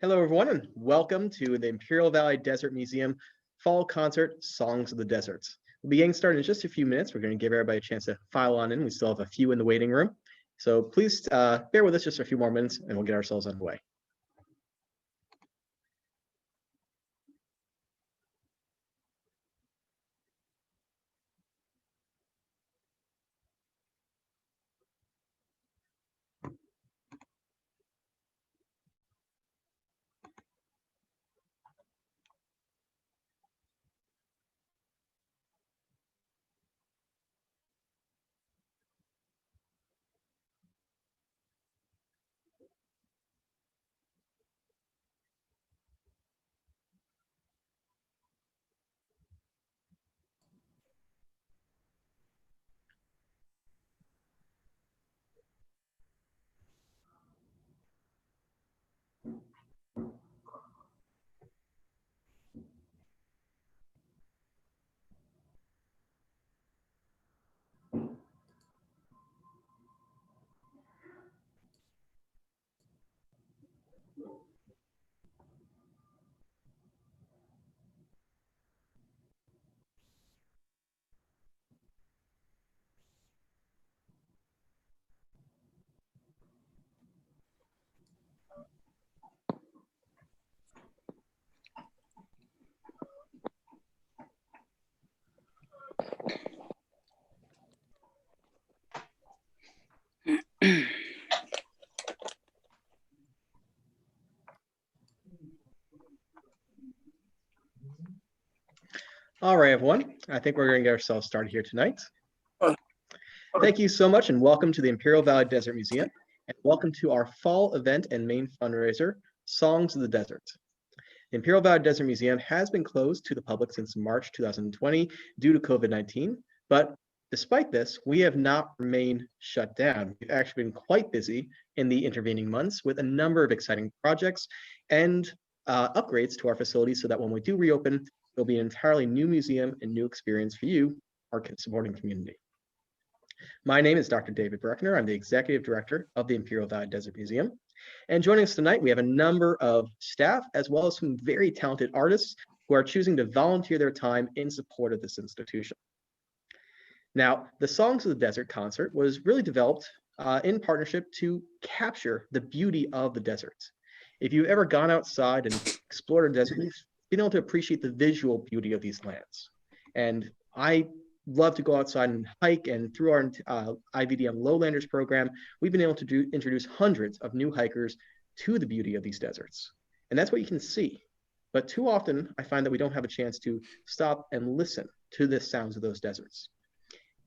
Hello, everyone, and welcome to the Imperial Valley Desert Museum Fall Concert, Songs of the Deserts. We'll be getting started in just a few minutes. We're going to give everybody a chance to file on in. We still have a few in the waiting room. So please bear with us just a few more minutes and we'll get ourselves underway. All right, everyone. I think we're going to get ourselves started here tonight. Thank you so much and welcome to the Imperial Valley Desert Museum and welcome to our fall event and main fundraiser, Songs of the Desert. The Imperial Valley Desert Museum has been closed to the public since March 2020 due to COVID-19, but despite this, we have not remained shut down. We've actually been quite busy in the intervening months with a number of exciting projects and upgrades to our facilities so that when we do reopen, it'll be an entirely new museum and new experience for you, our supporting community. My name is Dr. David Bruckner. I'm the Executive Director of the Imperial Valley Desert Museum. And joining us tonight, we have a number of staff as well as some very talented artists who are choosing to volunteer their time in support of this institution. Now, the Songs of the Desert concert was really developed in partnership to capture the beauty of the desert. If you've ever gone outside and explored a desert, you've been able to appreciate the visual beauty of these lands. And I love to go outside and hike, and through our IVDM Lowlanders program, we've been able to introduce hundreds of new hikers to the beauty of these deserts. And that's what you can see. But too often, I find that we don't have a chance to stop and listen to the sounds of those deserts.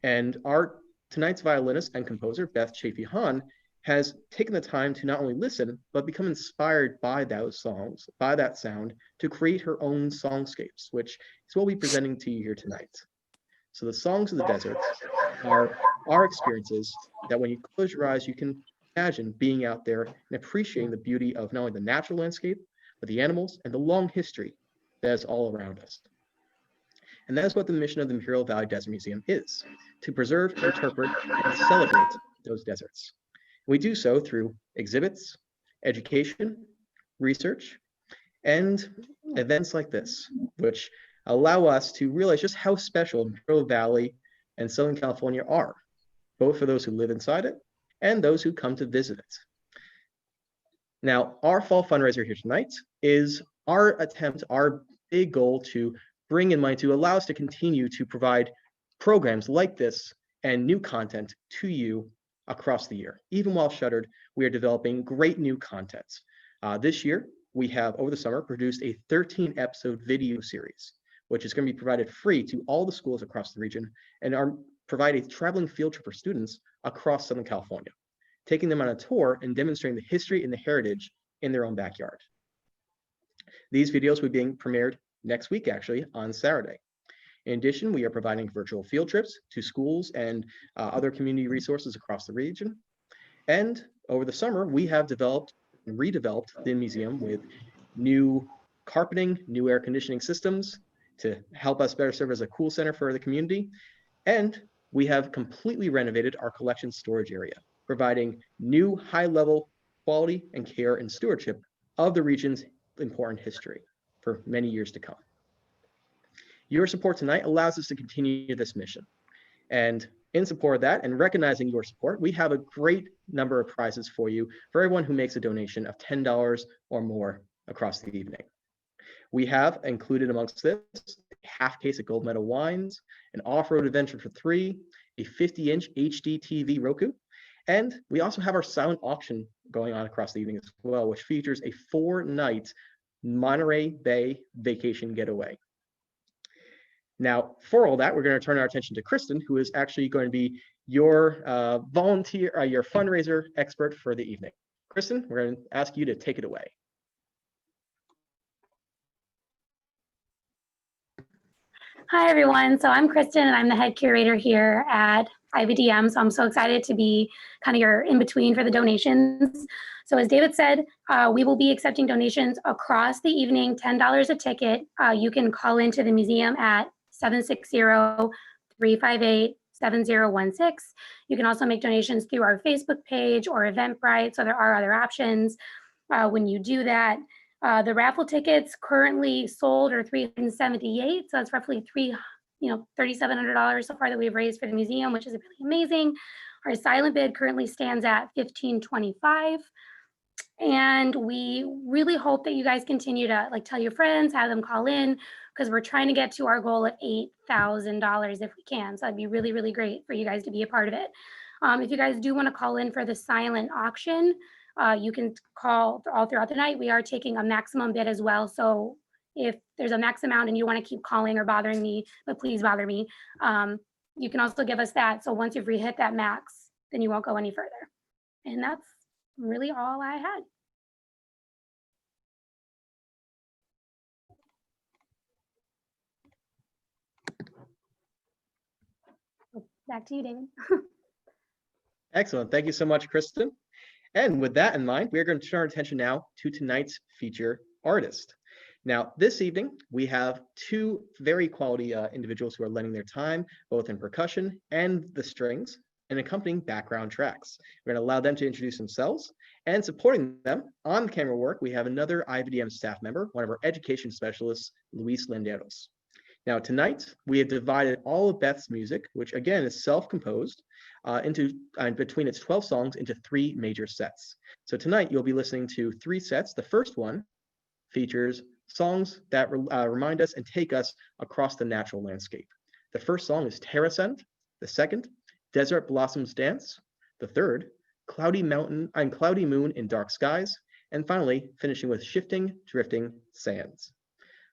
And our tonight's violinist and composer, Beth Chafey-Hon, has taken the time to not only listen, but become inspired by those songs, by that sound, to create her own songscapes, which is what we'll be presenting to you here tonight. So the Songs of the Desert are our experiences that when you close your eyes, you can imagine being out there and appreciating the beauty of not only the natural landscape, but the animals and the long history that is all around us. And that is what the mission of the Imperial Valley Desert Museum is, to preserve, interpret, and celebrate those deserts. We do so through exhibits, education, research, and events like this, which allow us to realize just how special Imperial Valley and Southern California are, both for those who live inside it and those who come to visit it. Now, our fall fundraiser here tonight is our attempt, our big goal to bring in money to allow us to continue to provide programs like this and new content to you across the year. Even while shuttered, we are developing great new content. This year, we have, over the summer, produced a 13-episode video series, which is going to be provided free to all the schools across the region and provide a traveling field trip for students across Southern California, taking them on a tour and demonstrating the history and the heritage in their own backyard. These videos will be being premiered next week, actually, on Saturday. In addition, we are providing virtual field trips to schools and other community resources across the region. And over the summer, we have developed and redeveloped the museum with new carpeting, new air conditioning systems to help us better serve as a cool center for the community. And we have completely renovated our collection storage area, providing new high-level quality and care and stewardship of the region's important history for many years to come. Your support tonight allows us to continue this mission. And in support of that and recognizing your support, we have a great number of prizes for you for everyone who makes a donation of $10 or more across the evening. We have included amongst this a half case of gold medal wines, an off-road adventure for 3, a 50-inch HD TV Roku, and we also have our silent auction going on across the evening as well, which features a 4-night Monterey Bay vacation getaway. Now, for all that, we're going to turn our attention to Kristen, who is actually going to be your your fundraiser expert for the evening. Kristen, we're going to ask you to take it away. Hi, everyone. So I'm Kristen, and I'm the head curator here at IVDM. So I'm so excited to be kind of your in-between for the donations. So as David said, we will be accepting donations across the evening, $10 a ticket. You can call into the museum at 760-358-7016. You can also make donations through our Facebook page or Eventbrite. So there are other options when you do that. The raffle tickets currently sold are $378, so that's roughly $3,700 so far that we've raised for the museum, which is really amazing. Our silent bid currently stands at $1,525, and we really hope that you guys continue to tell your friends, have them call in, because we're trying to get to our goal of $8,000 if we can. So it'd be really, really great for you guys to be a part of it. If you guys do want to call in for the silent auction, you can call all throughout the night. We are taking a maximum bid as well. So if there's a max amount and you want to keep calling or bothering me, but please bother me, you can also give us that. So once you've hit that max, then you won't go any further. And that's really all I had. Back to you, David. Excellent. Thank you so much, Kristen. And with that in mind, we're going to turn our attention now to tonight's feature artist. Now, this evening, we have 2 very quality individuals who are lending their time, both in percussion and the strings, and accompanying background tracks. We're going to allow them to introduce themselves, and supporting them on the camera work, we have another IVDM staff member, one of our education specialists, Luis Landeros. Now, tonight, we have divided all of Beth's music, which again is self-composed, between its 12 songs into 3 major sets. So tonight, you'll be listening to 3 sets. The first one features songs that remind us and take us across the natural landscape. The first song is Terrascend. The second, Desert Blossoms Dance. The third, Cloudy Moon in Dark Skies. And finally, finishing with Shifting, Drifting Sands.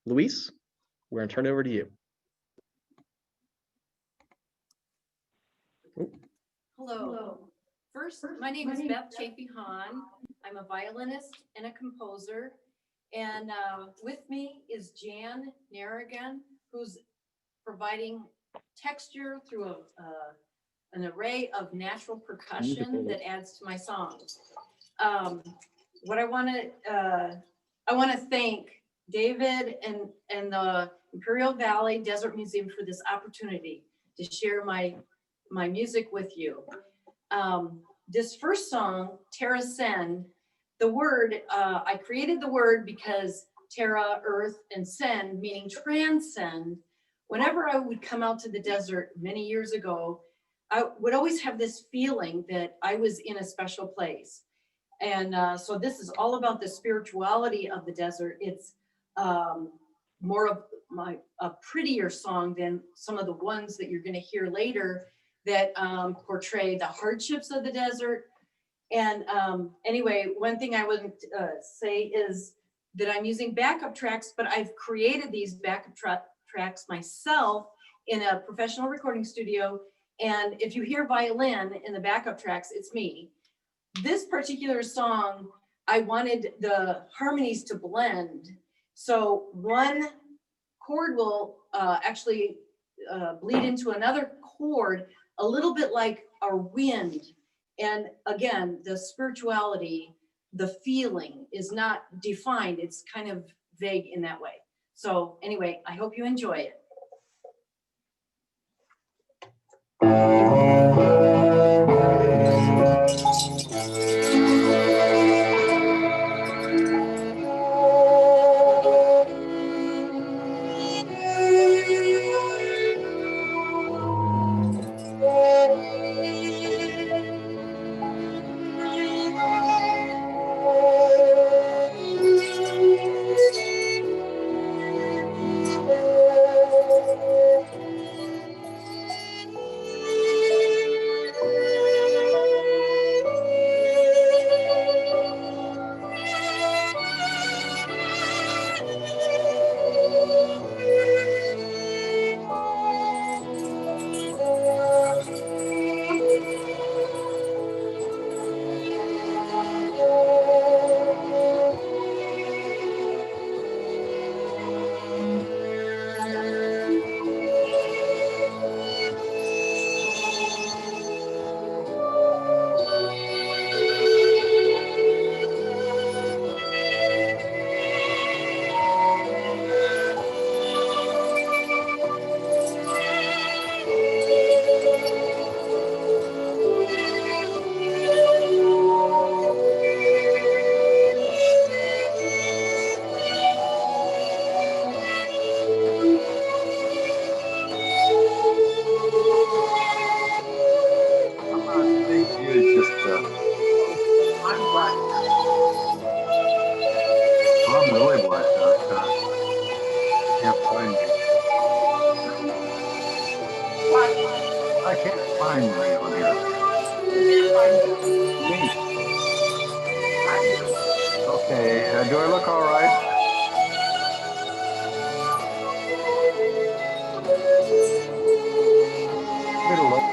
Luis, we're going to turn it over to you. Hello. First, my name is Beth Chafey-Hon. I'm a violinist and a composer. And with me is Jan Narrigan, who's providing texture through an array of natural percussion that adds to my songs. I want to thank David and the Imperial Valley Desert Museum for this opportunity to share my music with you. This first song, Terrascend, the word, I created the word because terra, earth, and send, meaning transcend. Whenever I would come out to the desert many years ago, I would always have this feeling that I was in a special place. And so this is all about the spirituality of the desert. It's more of a prettier song than some of the ones that you're going to hear later that portray the hardships of the desert. And anyway, one thing I would say is that I'm using backup tracks, but I've created these backup tracks myself in a professional recording studio. And if you hear violin in the backup tracks, it's me. This particular song, I wanted the harmonies to blend. So one chord will actually bleed into another chord, a little bit like our wind. And again, the spirituality the feeling is not defined. It's kind of vague in that way. So anyway, I hope you enjoy it. I'm really blacked out. Can't find you. I can't find you on here. Me. Okay, do I look all right? Middle look.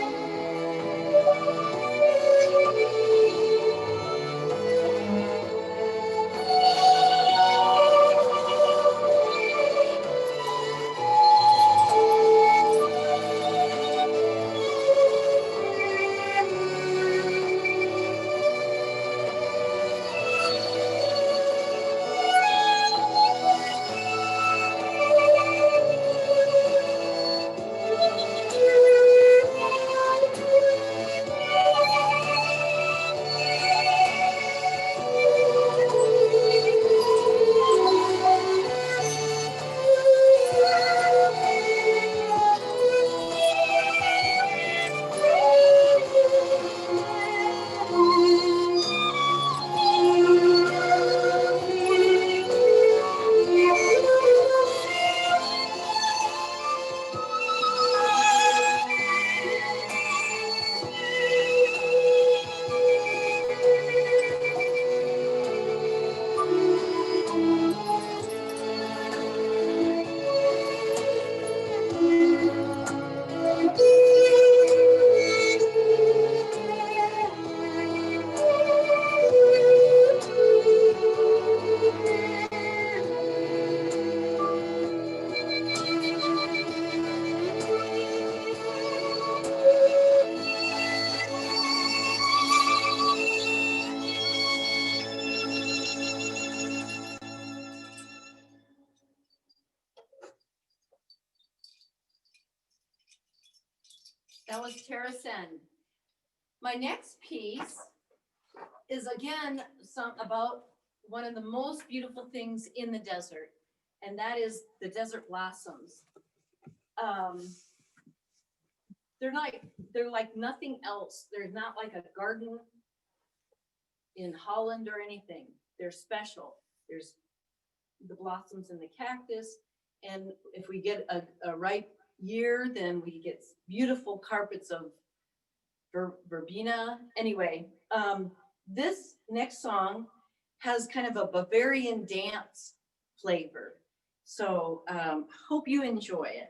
That was Terrascend. My next piece is again about one of the most beautiful things in the desert, and that is the desert blossoms. They're like nothing else. They're not like a garden in Holland or anything. They're special. There's the blossoms in the cactus, and if we get a ripe year, then we get beautiful carpets of verbena. Anyway, this next song has kind of a Bavarian dance flavor. So hope you enjoy it.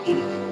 Thank you.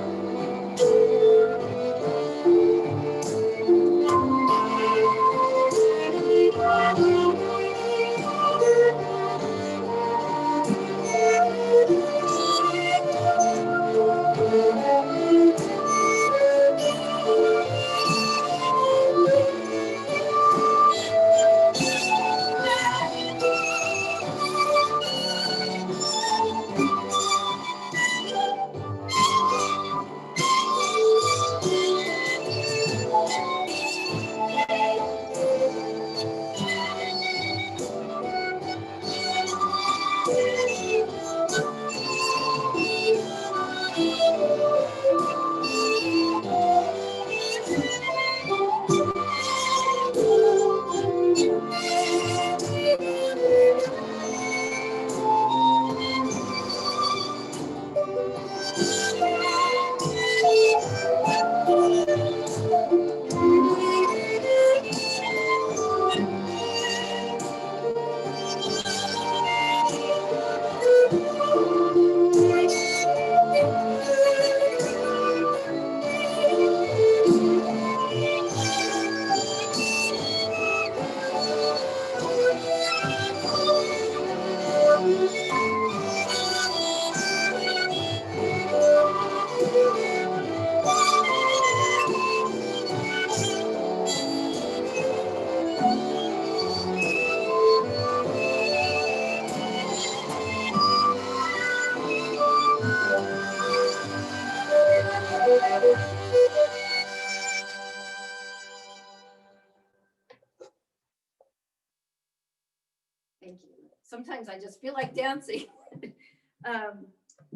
Sometimes I just feel like dancing.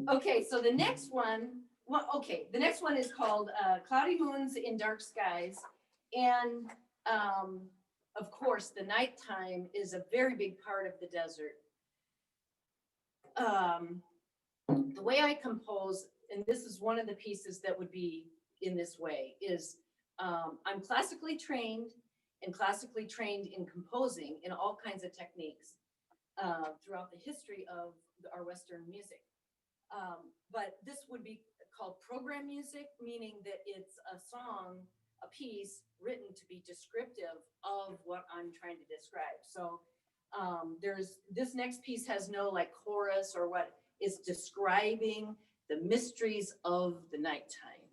Okay, so the next one, the next one is called Cloudy Moons in Dark Skies. And of course, the nighttime is a very big part of the desert. The way I compose, and this is one of the pieces that would be in this way, is I'm classically trained in composing in all kinds of techniques throughout the history of our Western music. But this would be called program music, meaning that it's a song, a piece written to be descriptive of what I'm trying to describe. So this next piece has no like chorus or what, is describing the mysteries of the nighttime.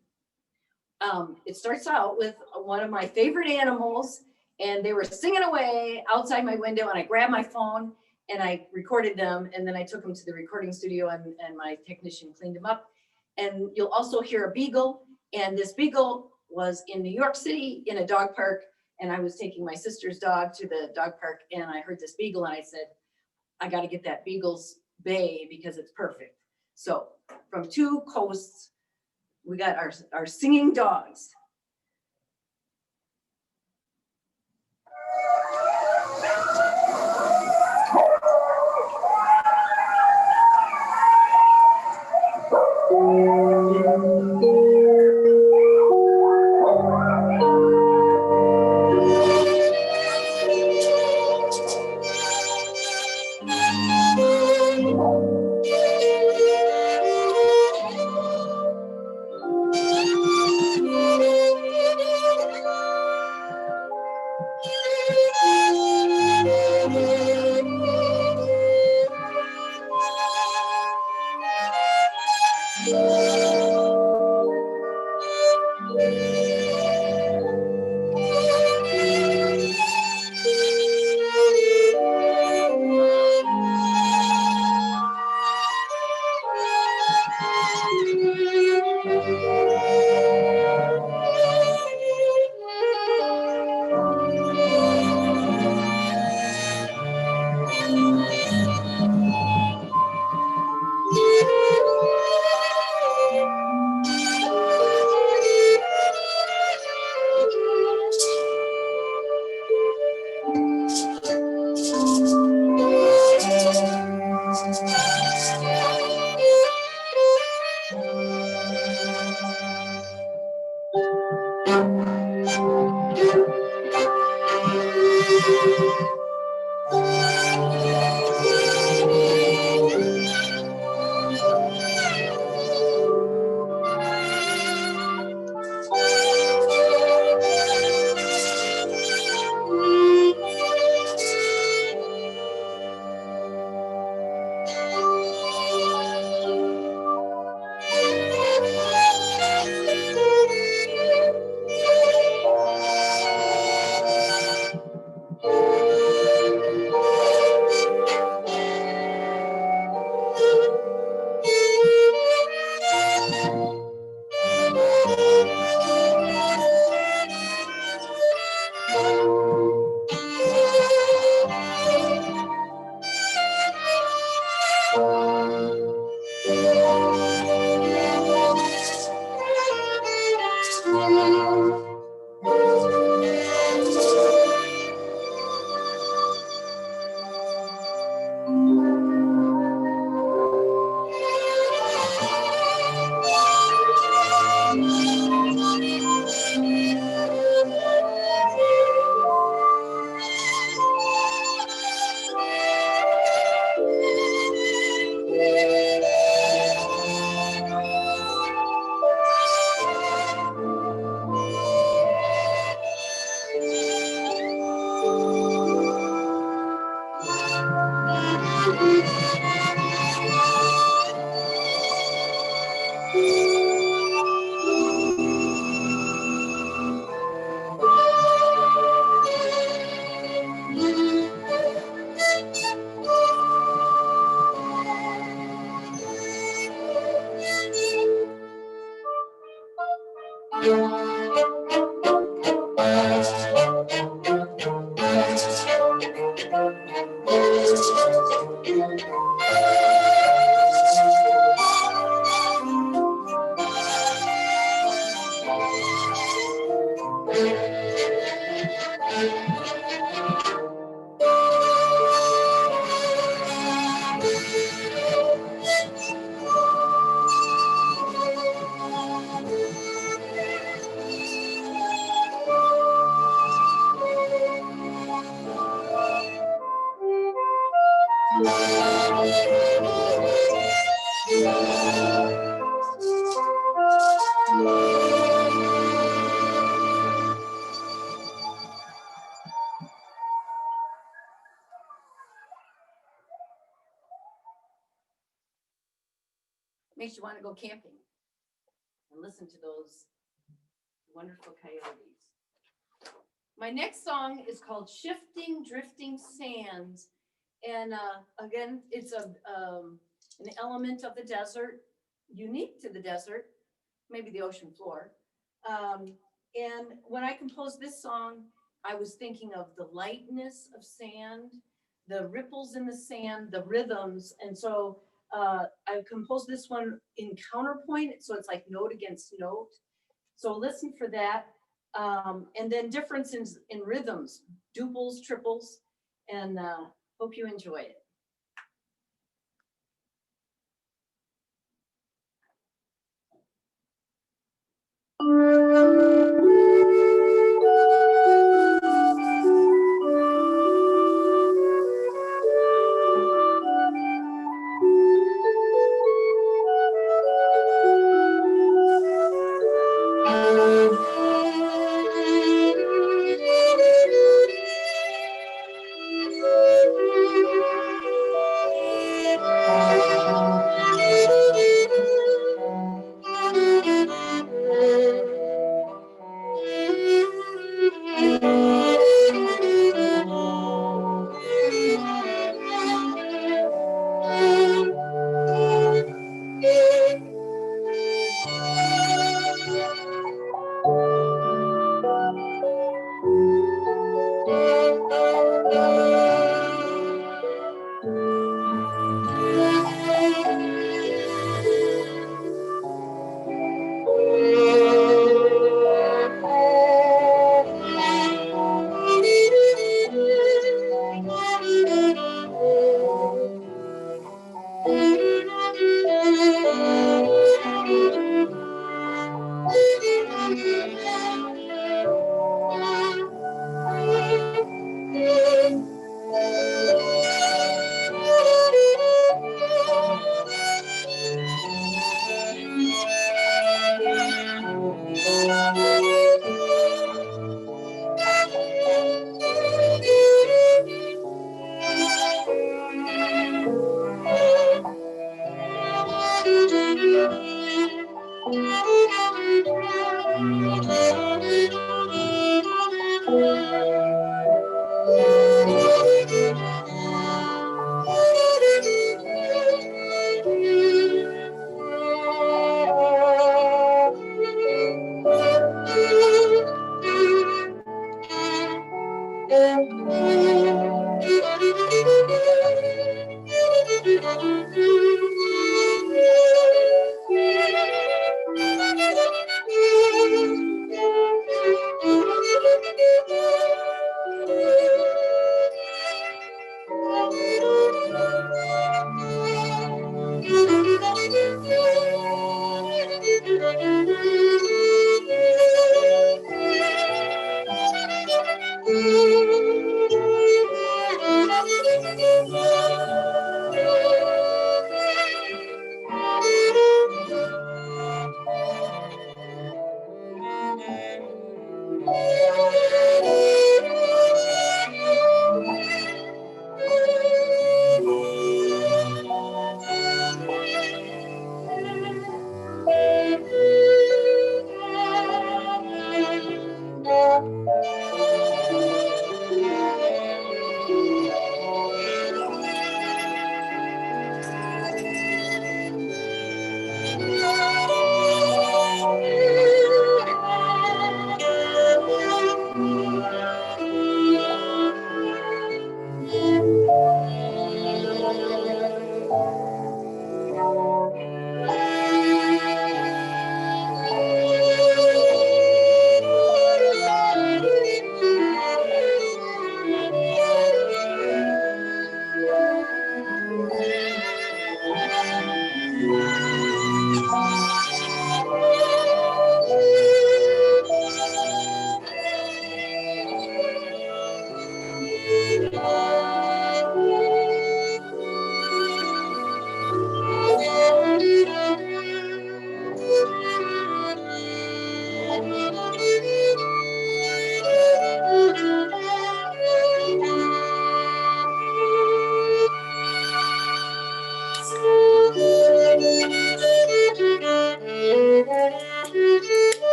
It starts out with one of my favorite animals, and they were singing away outside my window, and I grabbed my phone and I recorded them, and then I took them to the recording studio, and my technician cleaned them up. And you'll also hear a beagle, and this beagle was in New York City in a dog park, and I was taking my sister's dog to the dog park, and I heard this beagle, and I said, I got to get that beagle's bay because it's perfect. So from two coasts, we got our singing dogs. Makes you want to go camping and listen to those wonderful coyotes. My next song is called Shifting, Drifting Sands. And again, it's an element of the desert, unique to the desert, maybe the ocean floor. And when I composed this song, I was thinking of the lightness of sand, the ripples in the sand, the rhythms. And so I composed this one in counterpoint, so it's like note against note. So listen for that. And then differences in rhythms, duples, triples, and hope you enjoy it.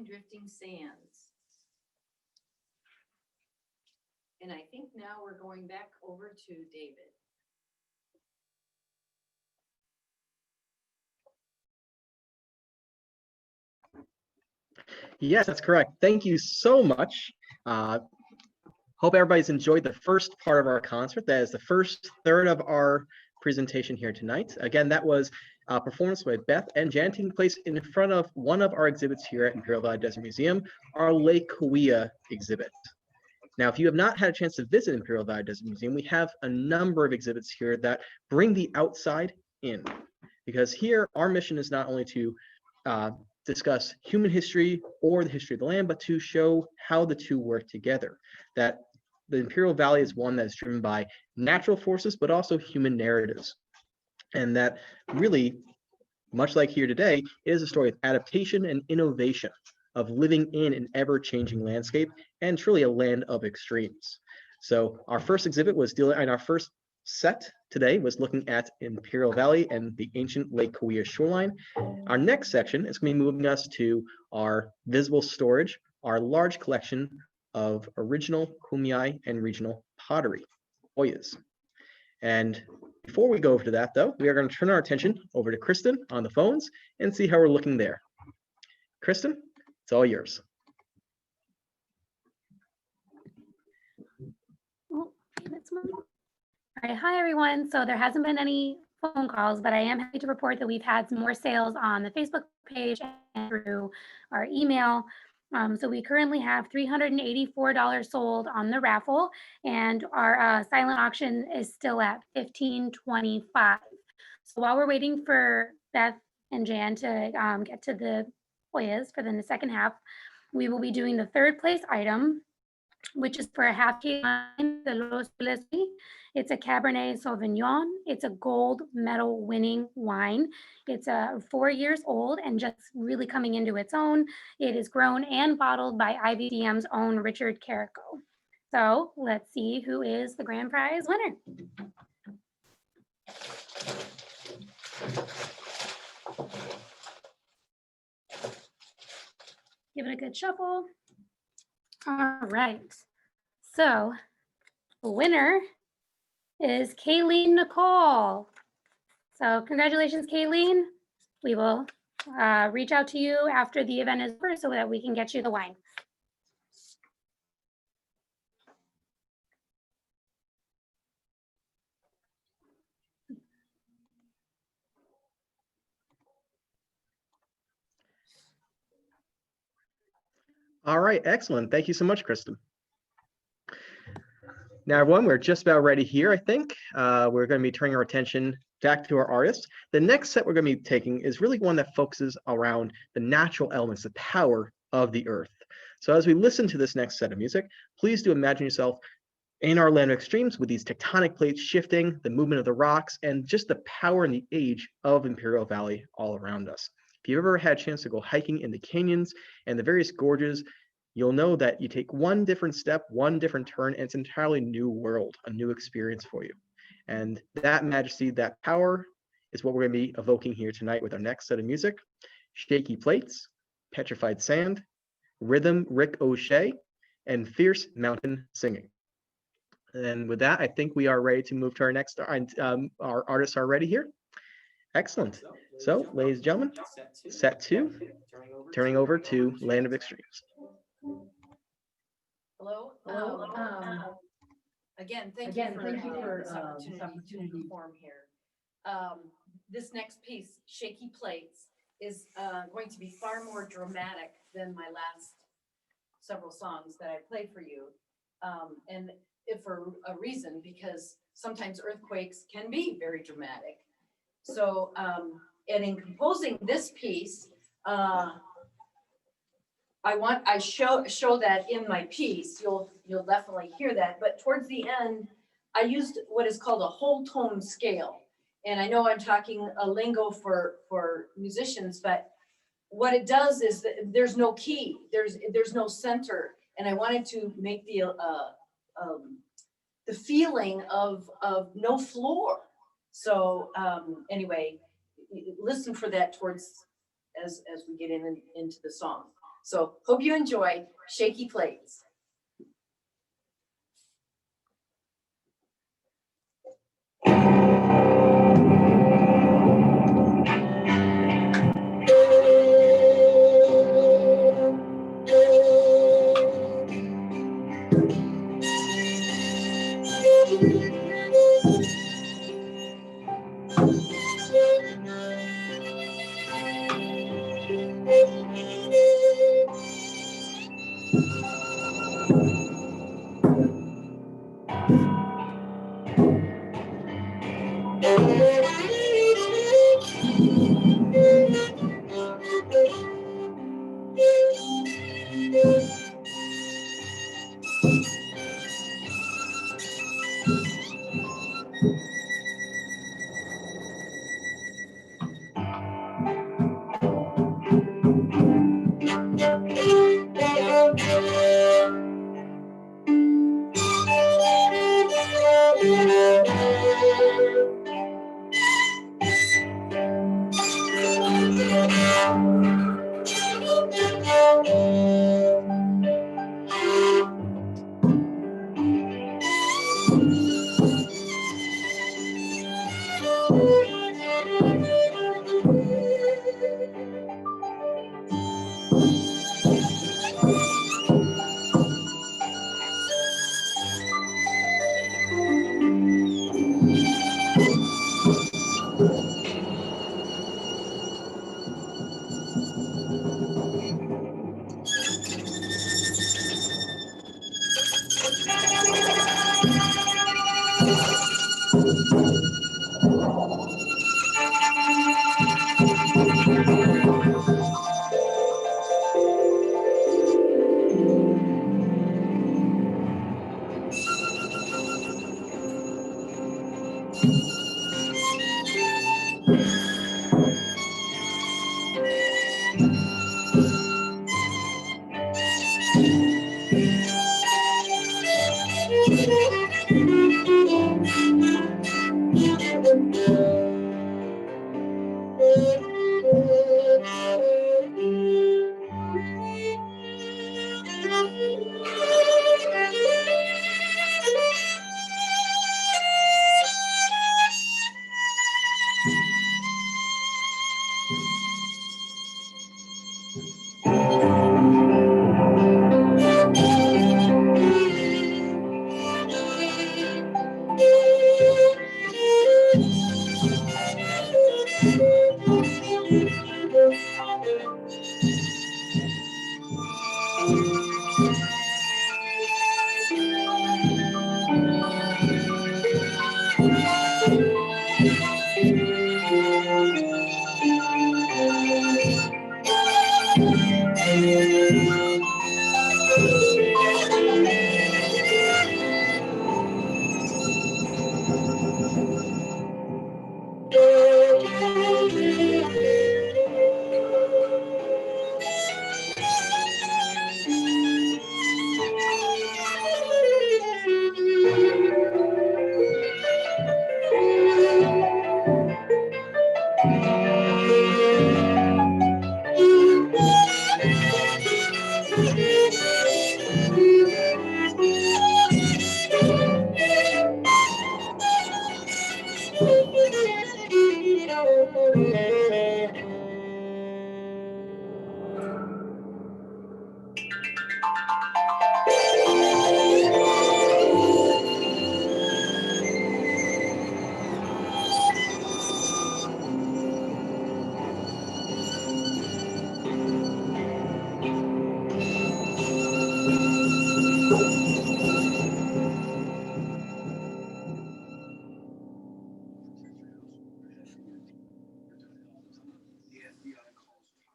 drifting, drifting sands. And I think now we're going back over to David. Yes, that's correct. Thank you so much. Hope everybody's enjoyed the first part of our concert. That is the first third of our presentation here tonight. Again, that was a performance by Beth and Jan taking place in front of one of our exhibits here at Imperial Valley Desert Museum, our Lake Cahuilla exhibit. Now, if you have not had a chance to visit Imperial Valley Desert Museum, we have a number of exhibits here that bring the outside in. Because here, our mission is not only to discuss human history or the history of the land, but to show how the two work together. That the Imperial Valley is one that is driven by natural forces, but also human narratives. And that really, much like here today, is a story of adaptation and innovation, of living in an ever-changing landscape, and truly a land of extremes. So our first exhibit was dealing, and our first set today was looking at Imperial Valley and the ancient Lake Cahuilla shoreline. Our next section is going to be moving us to our visible storage, our large collection of original Kumeyaay and regional pottery, Hoyas. And before we go over to that, though, we are going to turn our attention over to Kristen on the phones and see how we're looking there. Kristen, it's all yours. Oh, all right, hi everyone. So there hasn't been any phone calls, but I am happy to report that we've had some more sales on the Facebook page and through our email. So we currently have $384 sold on the raffle, and our silent auction is still at $15.25. So while we're waiting for Beth and Jan to get to the Hoyas for the second half, we will be doing the third place item, which is for a half key wine, the Los Leslie. It's a Cabernet Sauvignon. It's a gold medal winning wine. It's 4 years old and just really coming into its own. It is grown and bottled by IVDM's own Richard Carrico. So let's see who is the grand prize winner. Give it a good shuffle. All right. So the winner is Kayleen Nicole. So congratulations, Kayleen. We will reach out to you after the event is over so that we can get you the wine. All right, excellent. Thank you so much, Kristen. Now, everyone, we're just about ready here, I think. We're going to be turning our attention back to our artists. The next set we're going to be taking is really one that focuses around the natural elements, the power of the earth. So as we listen to this next set of music, please do imagine yourself in our land of extremes with these tectonic plates shifting, the movement of the rocks, and just the power and the age of Imperial Valley all around us. If you've ever had a chance to go hiking in the canyons and the various gorges, you'll know that you take one different step, one different turn, and it's an entirely new world, a new experience for you. And that majesty, that power is what we're going to be evoking here tonight with our next set of music. Shaky Plates, Petrified Sand, Rhythm Rick O'Shea, and Fierce Mountain Singing. And with that, I think we are ready to move to our next, our artists are ready here. Excellent. So, ladies and gentlemen, set two, turning over to Land of Extremes. Hello. Again, thank you for this opportunity to perform here. This next piece, Shaky Plates, is going to be far more dramatic than my last several songs that I played for you. And if for a reason, because sometimes earthquakes can be very dramatic. So, and in composing this piece, I show that in my piece. You'll definitely hear that. But towards the end, I used what is called a whole tone scale. And I know I'm talking a lingo for musicians, but what it does is that there's no key, there's no center, and I wanted to make the feeling of no floor. So anyway, listen for that towards as we get into the song. So hope you enjoy Shaky Plates.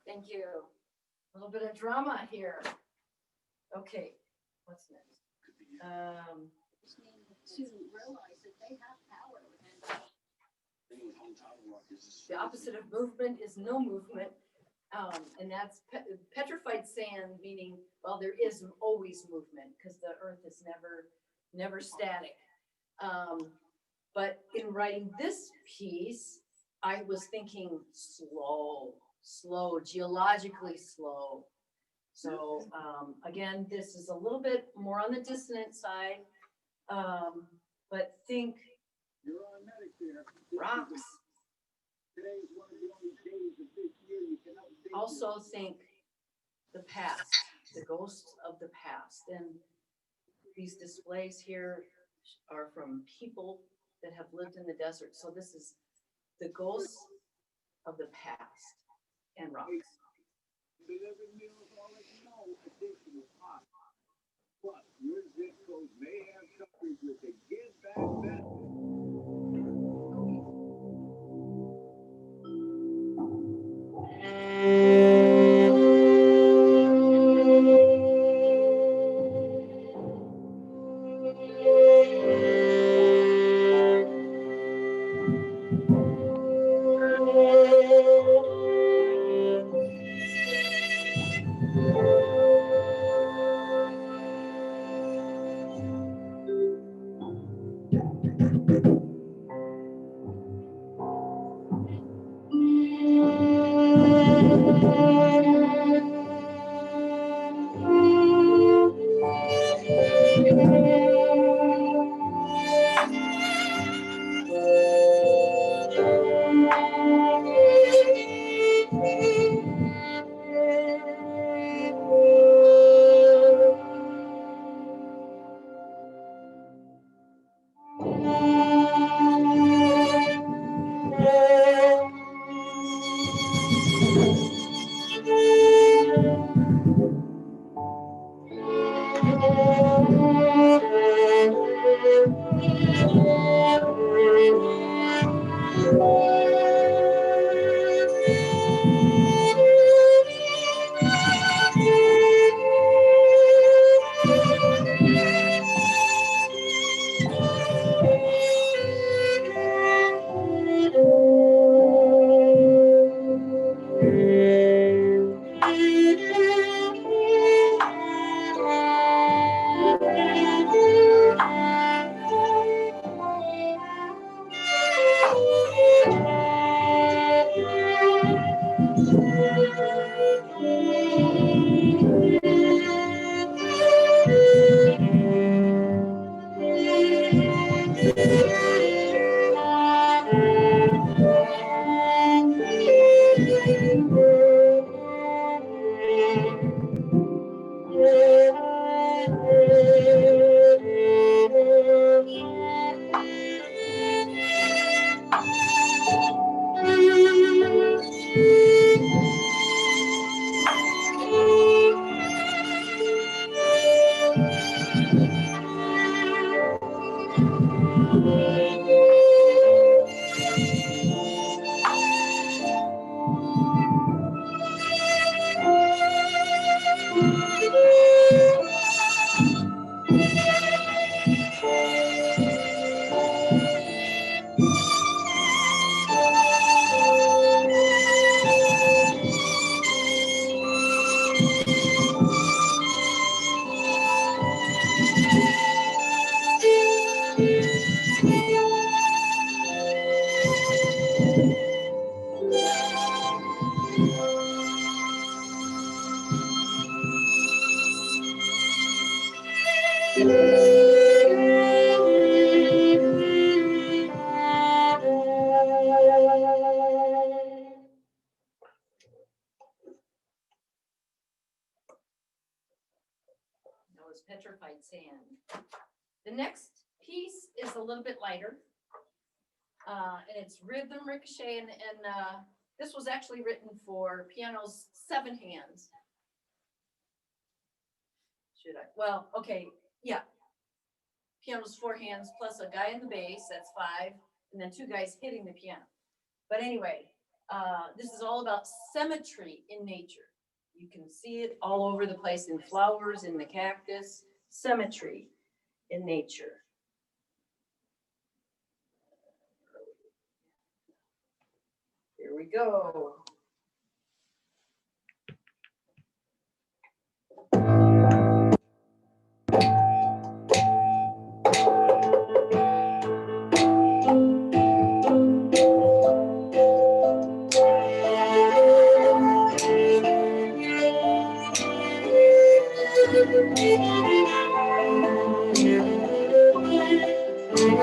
Thank you. A little bit of drama here. Okay, what's next? To realize that they have power. The opposite of movement is no movement. And that's petrified sand, meaning, well, there is always movement because the earth is never static. But in writing this piece, I was thinking slow, geologically slow. So again, this is a little bit more on the dissonant side, but think rocks. Also think the past, the ghosts of the past. And these displays here are from people that have lived in the desert. So this is the ghosts of the past and rocks. Delivering meals all at no additional cost. Plus, your zip code may have coverage with the Give Back benefit. Petrified sand. The next piece is a little bit lighter, and it's rhythm ricochet, and this was actually written for piano's 7 hands. Should I? Well, okay, yeah. Piano's 4 hands plus a guy in the bass, that's 5, and then 2 guys hitting the piano. But anyway, this is all about symmetry in nature. You can see it all over the place in flowers, in the cactus, symmetry in nature. Here we go. Thank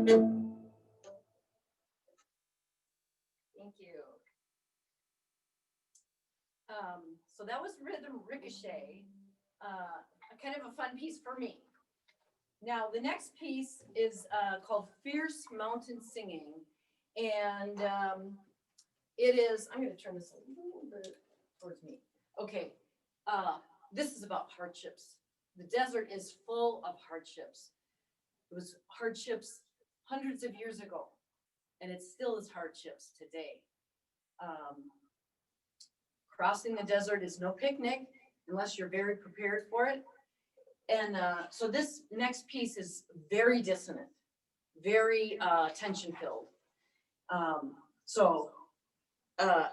you. So that was Rhythm Ricochet, a kind of a fun piece for me. Now, the next piece is called Fierce Mountain Singing. And it is, I'm going to turn this a little bit towards me. Okay, this is about hardships. The desert is full of hardships. It was hardships hundreds of years ago, and it still is hardships today. Crossing the desert is no picnic unless you're very prepared for it. And so this next piece is very dissonant, very tension-filled.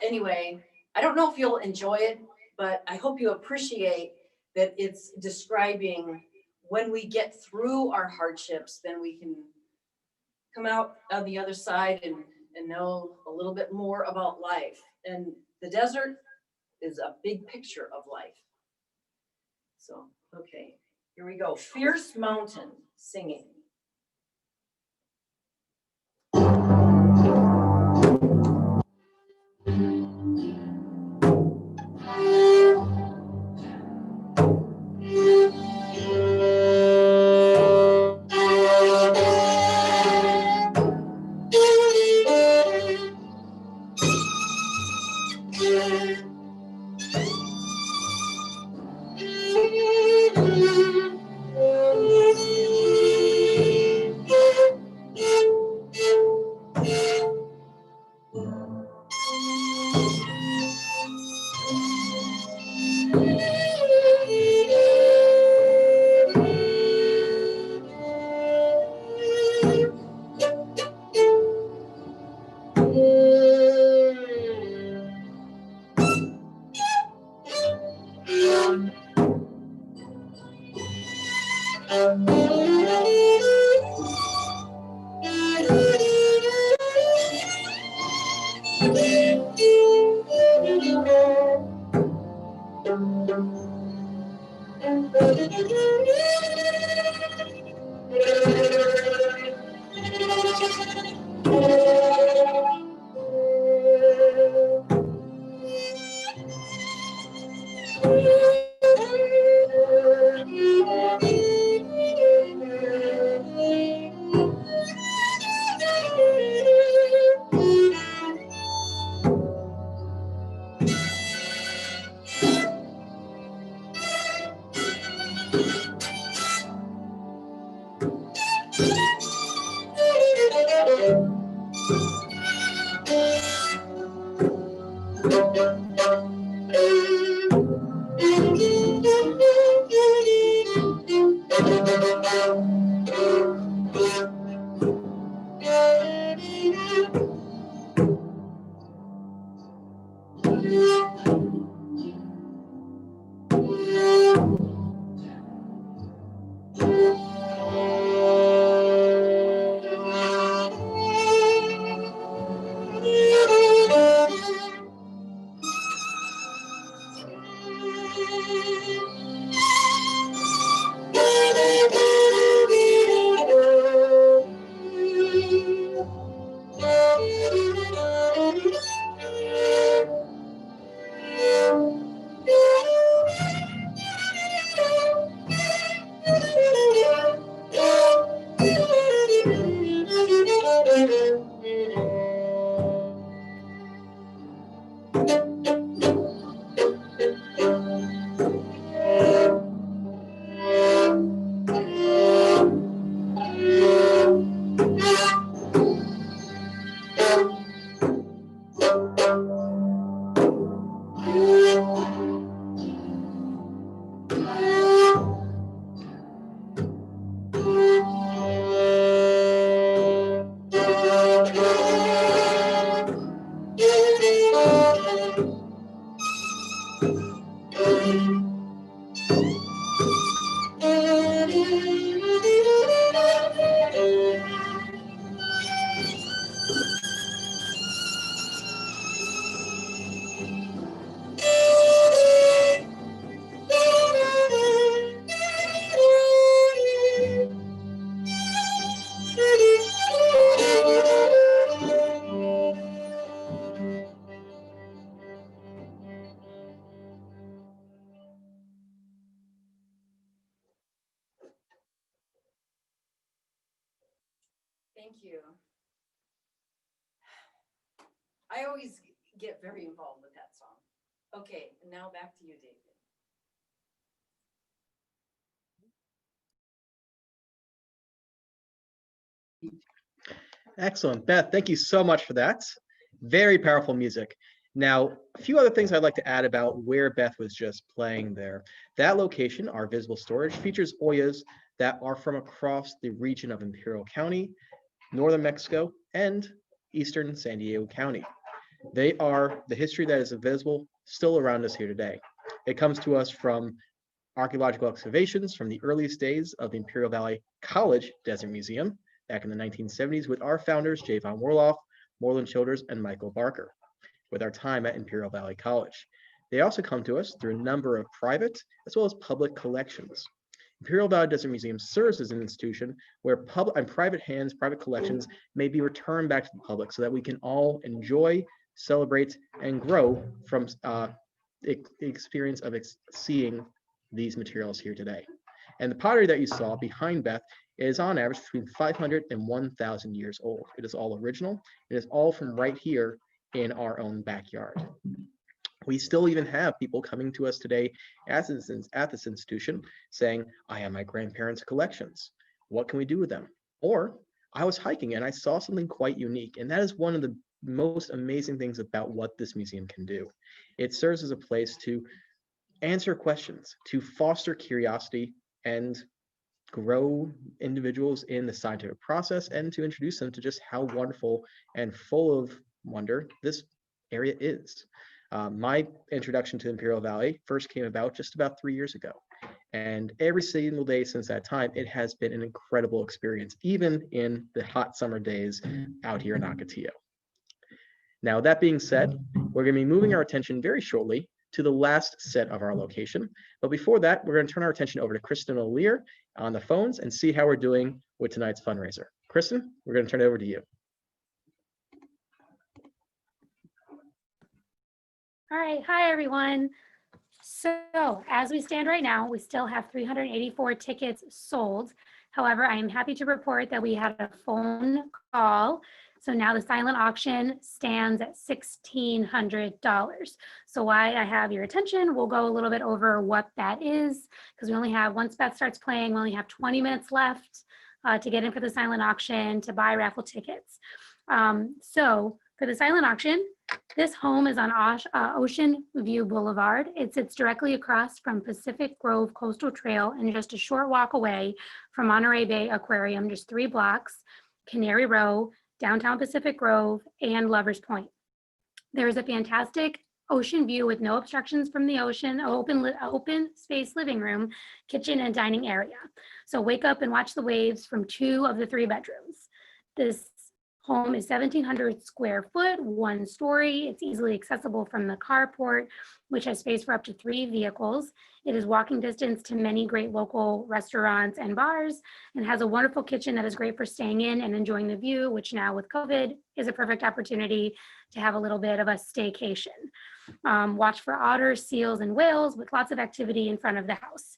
Anyway, I don't know if you'll enjoy it, but I hope you appreciate that it's describing when we get through our hardships, then we can come out on the other side and know a little bit more about life. And the desert is a big picture of life. So, okay, here we go. Fierce Mountain Singing. Thank you. I always get very involved with that song. Okay, and now back to you, David. Excellent. Beth, thank you so much for that. Very powerful music. Now, a few other things I'd like to add about where Beth was just playing there. That location, our visible storage, features Oyas that are from across the region of Imperial County, northern Mexico, and eastern San Diego County. They are the history that is visible still around us here today. It comes to us from archaeological excavations from the earliest days of the Imperial Valley College Desert Museum back in the 1970s with our founders, J. Von Werloff, Moreland Childers, and Michael Barker, with our time at Imperial Valley College. They also come to us through a number of private as well as public collections. Imperial Valley Desert Museum serves as an institution where public and private hands, private collections may be returned back to the public so that we can all enjoy, celebrate, and grow from the experience of seeing these materials here today. And the pottery that you saw behind Beth is on average between 500 and 1,000 years old. It is all original. It is all from right here in our own backyard. We still even have people coming to us today at this institution saying, I have my grandparents' collections. What can we do with them? Or I was hiking and I saw something quite unique. And that is one of the most amazing things about what this museum can do. It serves as a place to answer questions, to foster curiosity and grow individuals in the scientific process, and to introduce them to just how wonderful and full of wonder this area is. My introduction to Imperial Valley first came about just about 3 years ago. And every single day since that time, it has been an incredible experience, even in the hot summer days out here in Ocotillo. Now, that being said, we're going to be moving our attention very shortly to the last set of our location. But before that, we're going to turn our attention over to Kristen O'Lear on the phones and see how we're doing with tonight's fundraiser. Kristen, we're going to turn it over to you. All right, hi everyone. So as we stand right now, we still have 384 tickets sold. However, I am happy to report that we had a phone call. So now the silent auction stands at $1,600. So while I have your attention, we'll go a little bit over what that is, because we only have, once Beth starts playing, we only have 20 minutes left to get in for the silent auction to buy raffle tickets. So for the silent auction, this home is on Ocean View Boulevard. It sits directly across from Pacific Grove Coastal Trail and just a short walk away from Monterey Bay Aquarium, just 3 blocks, Canary Row, downtown Pacific Grove, and Lovers Point. There is a fantastic ocean view with no obstructions from the ocean, open space living room, kitchen, and dining area. So wake up and watch the waves from 2 of the 3 bedrooms. This home is 1,700 square foot, 1 story. It's easily accessible from the carport, which has space for up to 3 vehicles. It is walking distance to many great local restaurants and bars, and has a wonderful kitchen that is great for staying in and enjoying the view, which now with COVID is a perfect opportunity to have a little bit of a staycation. Watch for otters, seals, and whales with lots of activity in front of the house.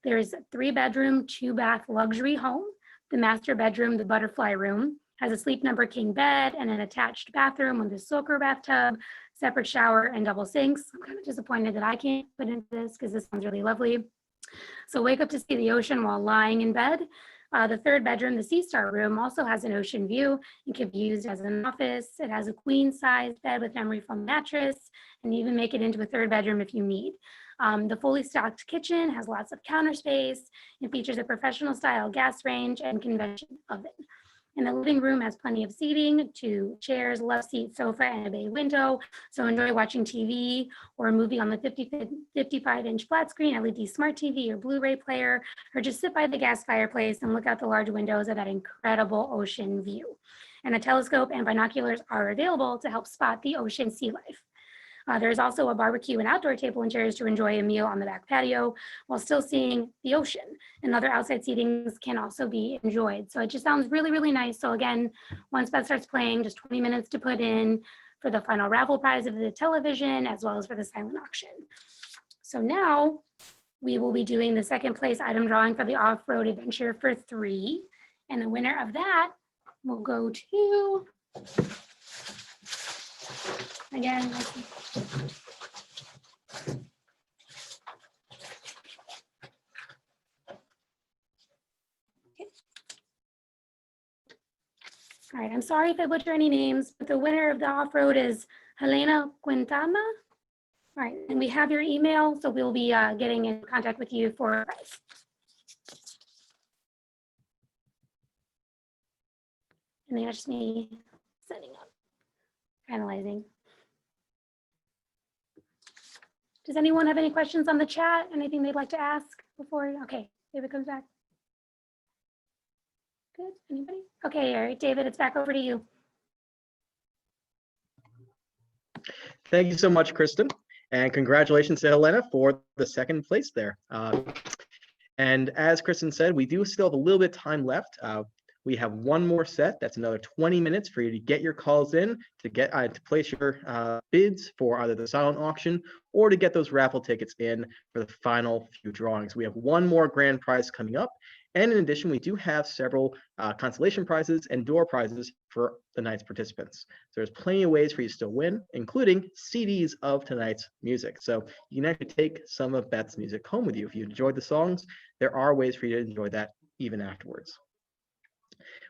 There's a 3-bedroom, 2-bath luxury home. The master bedroom, the butterfly room, has a sleep number king bed and an attached bathroom with a soaker bathtub, separate shower, and double sinks. I'm kind of disappointed that I can't put into this because this sounds really lovely. So wake up to see the ocean while lying in bed. The 3rd bedroom, the Sea Star room, also has an ocean view and can be used as an office. It has a queen-size bed with memory foam mattress, and even make it into a 3rd bedroom if you need. The fully stocked kitchen has lots of counter space and features a professional style gas range and convection oven. And the living room has plenty of seating, 2 chairs, love seat, sofa, and a bay window. So enjoy watching TV or a movie on the 55-inch flat screen LED smart TV or Blu-ray player, or just sit by the gas fireplace and look out the large windows of that incredible ocean view. And a telescope and binoculars are available to help spot the ocean sea life. There's also a barbecue and outdoor table and chairs to enjoy a meal on the back patio while still seeing the ocean. And other outside seatings can also be enjoyed. So it just sounds really, really nice. So again, once Beth starts playing, just 20 minutes to put in for the final raffle prize of the television, as well as for the silent auction. So now we will be doing the 2nd place item drawing for the off-road adventure for 3. And the winner of that will go to, again, all right, I'm sorry if I butcher any names, but the winner of the off-road is Helena Quintana. All right, and we have your email, so we'll be getting in contact with you for a prize. And then just me setting up, finalizing. Does anyone have any questions on the chat? Anything they'd like to ask before? Okay, David comes back. Good, anybody? Okay, all right, David, it's back over to you. Thank you so much, Kristen. And congratulations to Helena for the 2nd place there. And as Kristen said, we do still have a little bit of time left. We have 1 more set. That's another 20 minutes for you to get your calls in, to get to place your bids for either the silent auction or to get those raffle tickets in for the final few drawings. We have 1 more grand prize coming up. And in addition, we do have several consolation prizes and door prizes for tonight's participants. So there's plenty of ways for you to still win, including CDs of tonight's music. So you can actually take some of Beth's music home with you. If you enjoyed the songs, there are ways for you to enjoy that even afterwards.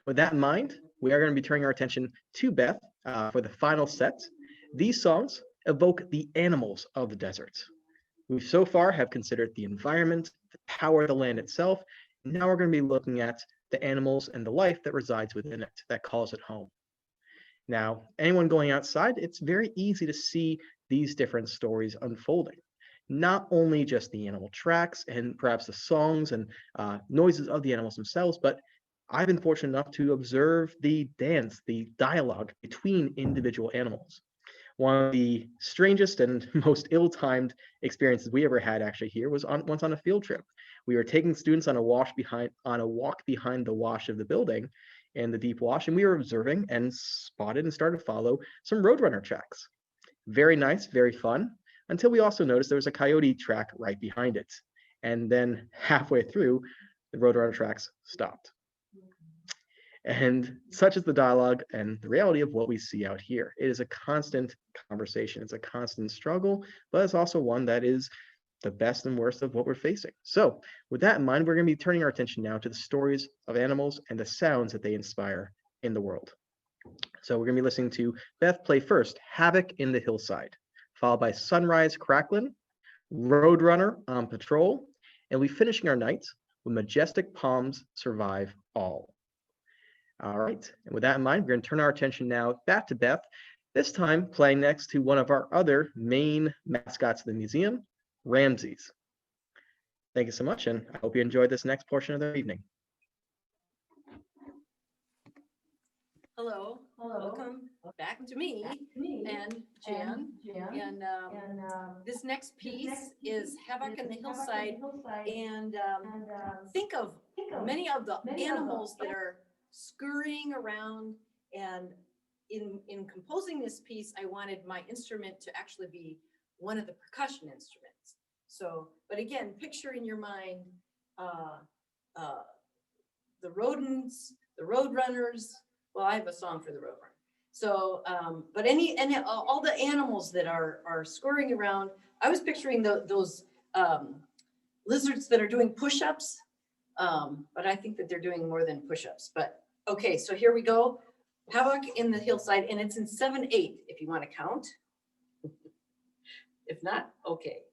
With that in mind, we are going to be turning our attention to Beth for the final set. These songs evoke the animals of the desert. We so far have considered the environment, the power of the land itself. Now we're going to be looking at the animals and the life that resides within it, that calls it home. Now, anyone going outside, it's very easy to see these different stories unfolding. Not only just the animal tracks and perhaps the songs and noises of the animals themselves, but I've been fortunate enough to observe the dance, the dialogue between individual animals. One of the strangest and most ill-timed experiences we ever had actually here was once on a field trip. We were taking students on a walk behind the wash of the building in the deep wash, and we were observing and spotted and started to follow some Roadrunner tracks. Very nice, very fun, until we also noticed there was a coyote track right behind it. And then halfway through, the Roadrunner tracks stopped. And such is the dialogue and the reality of what we see out here. It is a constant conversation. It's a constant struggle, but it's also one that is the best and worst of what we're facing. So with that in mind, we're going to be turning our attention now to the stories of animals and the sounds that they inspire in the world. So we're going to be listening to Beth play first, Havoc in the Hillside, followed by Sunrise Cracklin', Roadrunner on Patrol, and we'll be finishing our night with Majestic Palms Survive All. All right, and with that in mind, we're going to turn our attention now back to Beth, this time playing next to one of our other main mascots of the museum, Ramses. Thank you so much, and I hope you enjoyed this next portion of the evening. Hello, welcome back to me and Jan. And this next piece is Havoc in the Hillside. And think of many of the animals that are scurrying around. And in composing this piece, I wanted my instrument to actually be one of the percussion instruments. So, but again, picture in your mind the rodents, the roadrunners. Well, I have a song for the roadrunner. So, but all the animals that are scurrying around. I was picturing those lizards that are doing push-ups, but I think that they're doing more than push-ups. But okay, so here we go. Havoc in the Hillside, and it's in 7/8 if you want to count. If not, okay.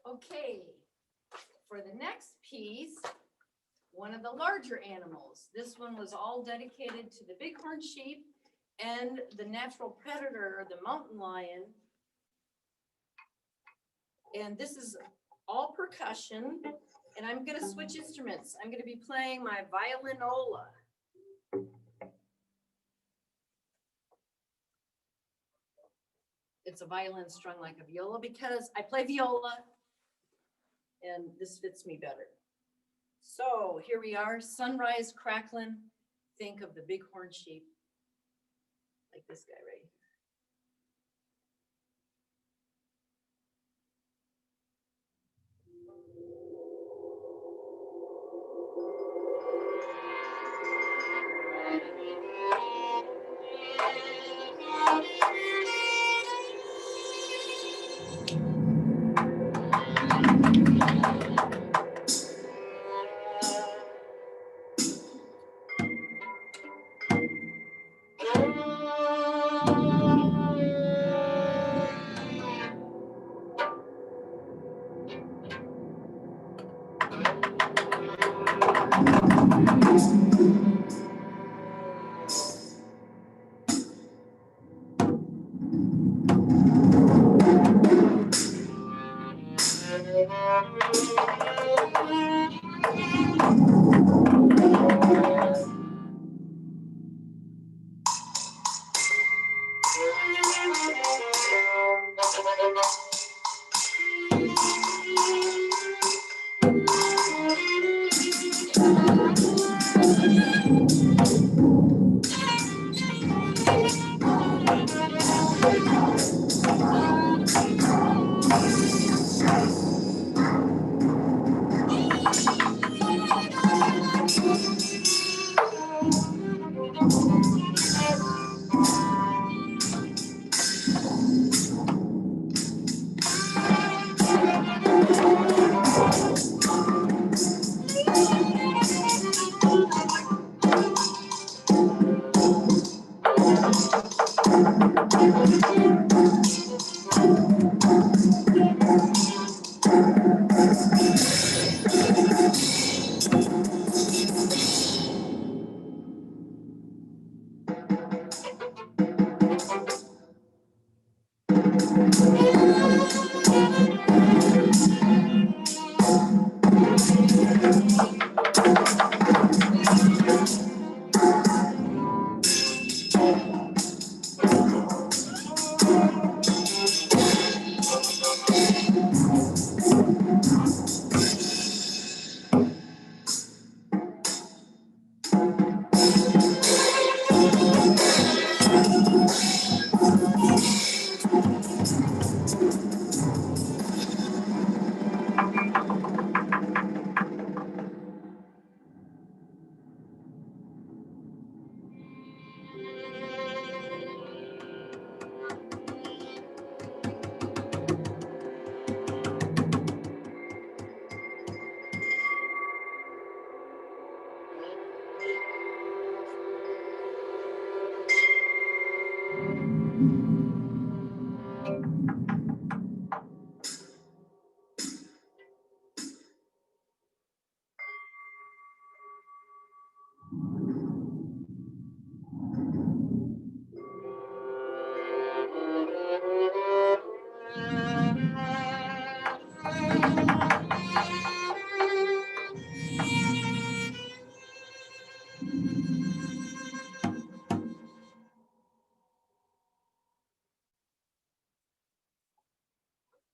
Okay, for the next piece, one of the larger animals. This one was all dedicated to the bighorn sheep and the natural predator, the mountain lion. And this is all percussion, and I'm gonna switch instruments. I'm gonna be playing my violinola. It's a violin strung like a viola because I play viola and this fits me better. So here we are, sunrise crackling. Think of the bighorn sheep, like this guy right here.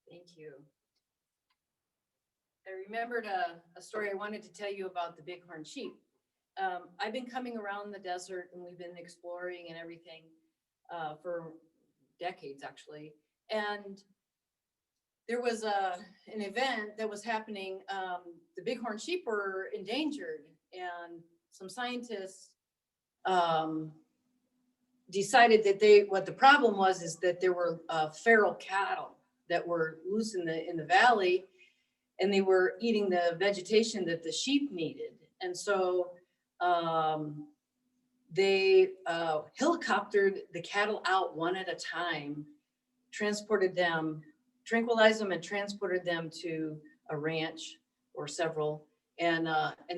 Thank you. I remembered a story I wanted to tell you about the bighorn sheep. I've been coming around the desert and we've been exploring and everything for decades actually. And there was an event that was happening. The bighorn sheep were endangered and some scientists decided that what the problem was is that there were feral cattle that were loose in the valley, and they were eating the vegetation that the sheep needed. And so they helicoptered the cattle out one at a time, transported them, tranquilized them, and transported them to a ranch or several. And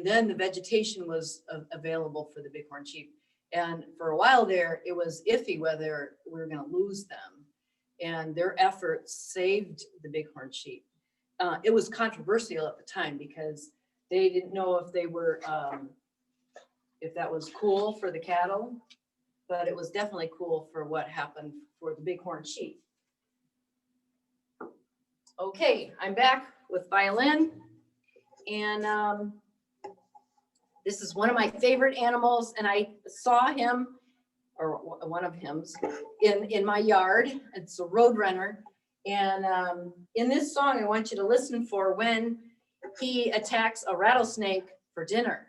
then the vegetation was available for the bighorn sheep. And for a while there, it was iffy whether we were going to lose them. And their efforts saved the bighorn sheep. It was controversial at the time because they didn't know if they were, if that was cool for the cattle, but it was definitely cool for what happened for the bighorn sheep. Okay, I'm back with violin, and this is one of my favorite animals, and I saw him, or one of him, in my yard. It's a roadrunner, and in this song, I want you to listen for when he attacks a rattlesnake for dinner.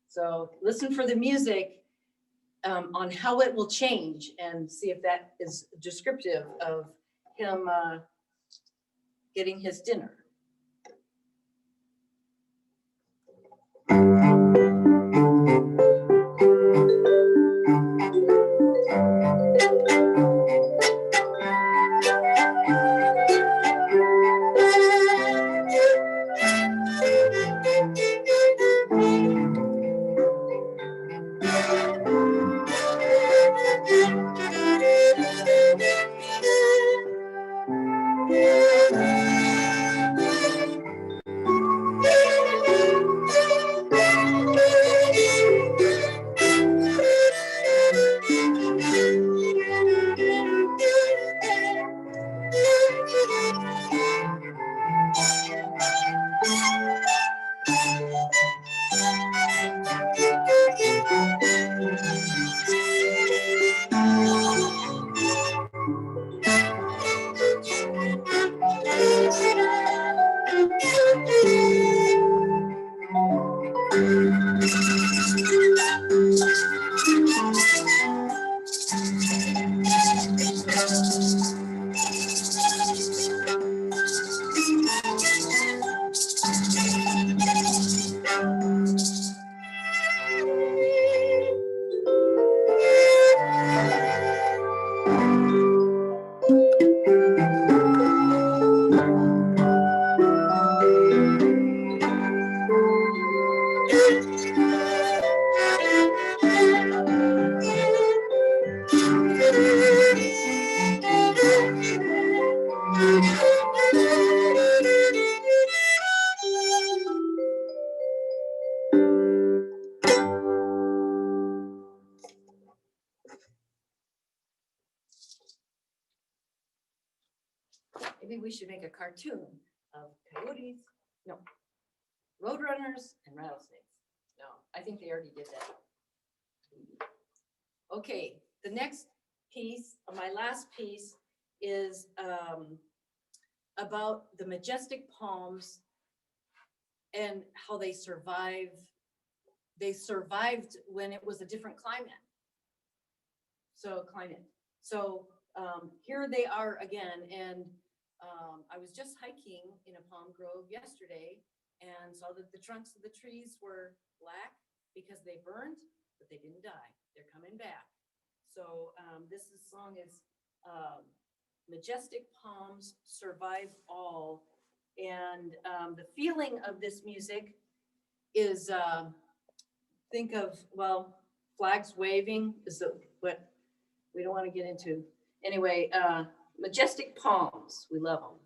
So listen for the music on how it will change, and see if that is descriptive of him getting his dinner. Maybe we should make a cartoon of coyotes, no, roadrunners and rattlesnakes. No, I think they already did that. Okay, the next piece, my last piece, is about the majestic palms and how they survived. They survived when it was a different climate. So here they are again, and I was just hiking in a palm grove yesterday and saw that the trunks of the trees were black because they burned, but they didn't die. They're coming back. So this song is Majestic Palms Survive All. And the feeling of this music is, think of, well, flags waving is what we don't want to get into. Anyway, Majestic Palms, we love them.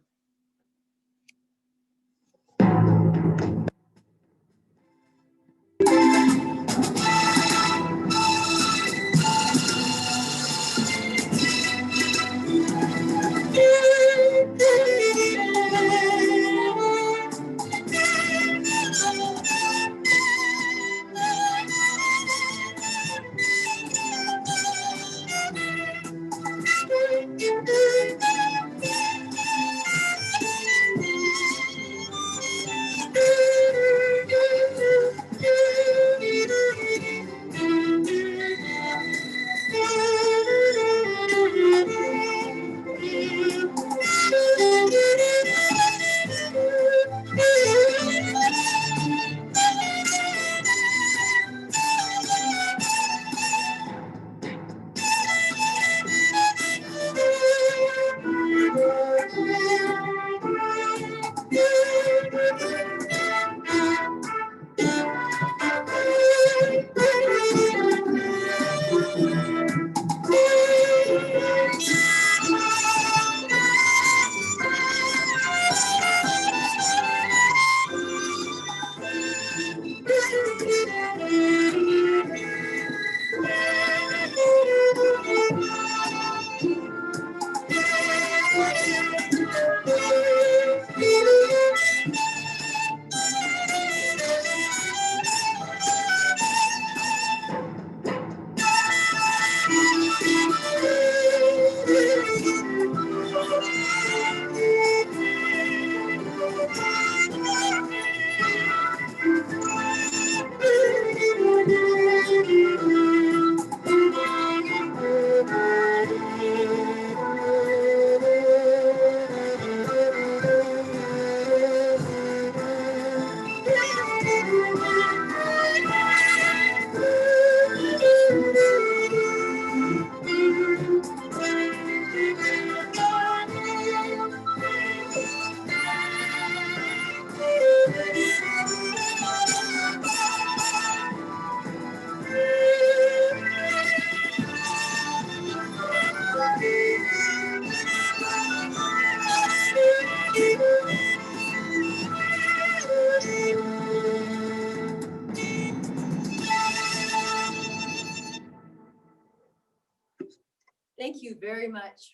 you very much.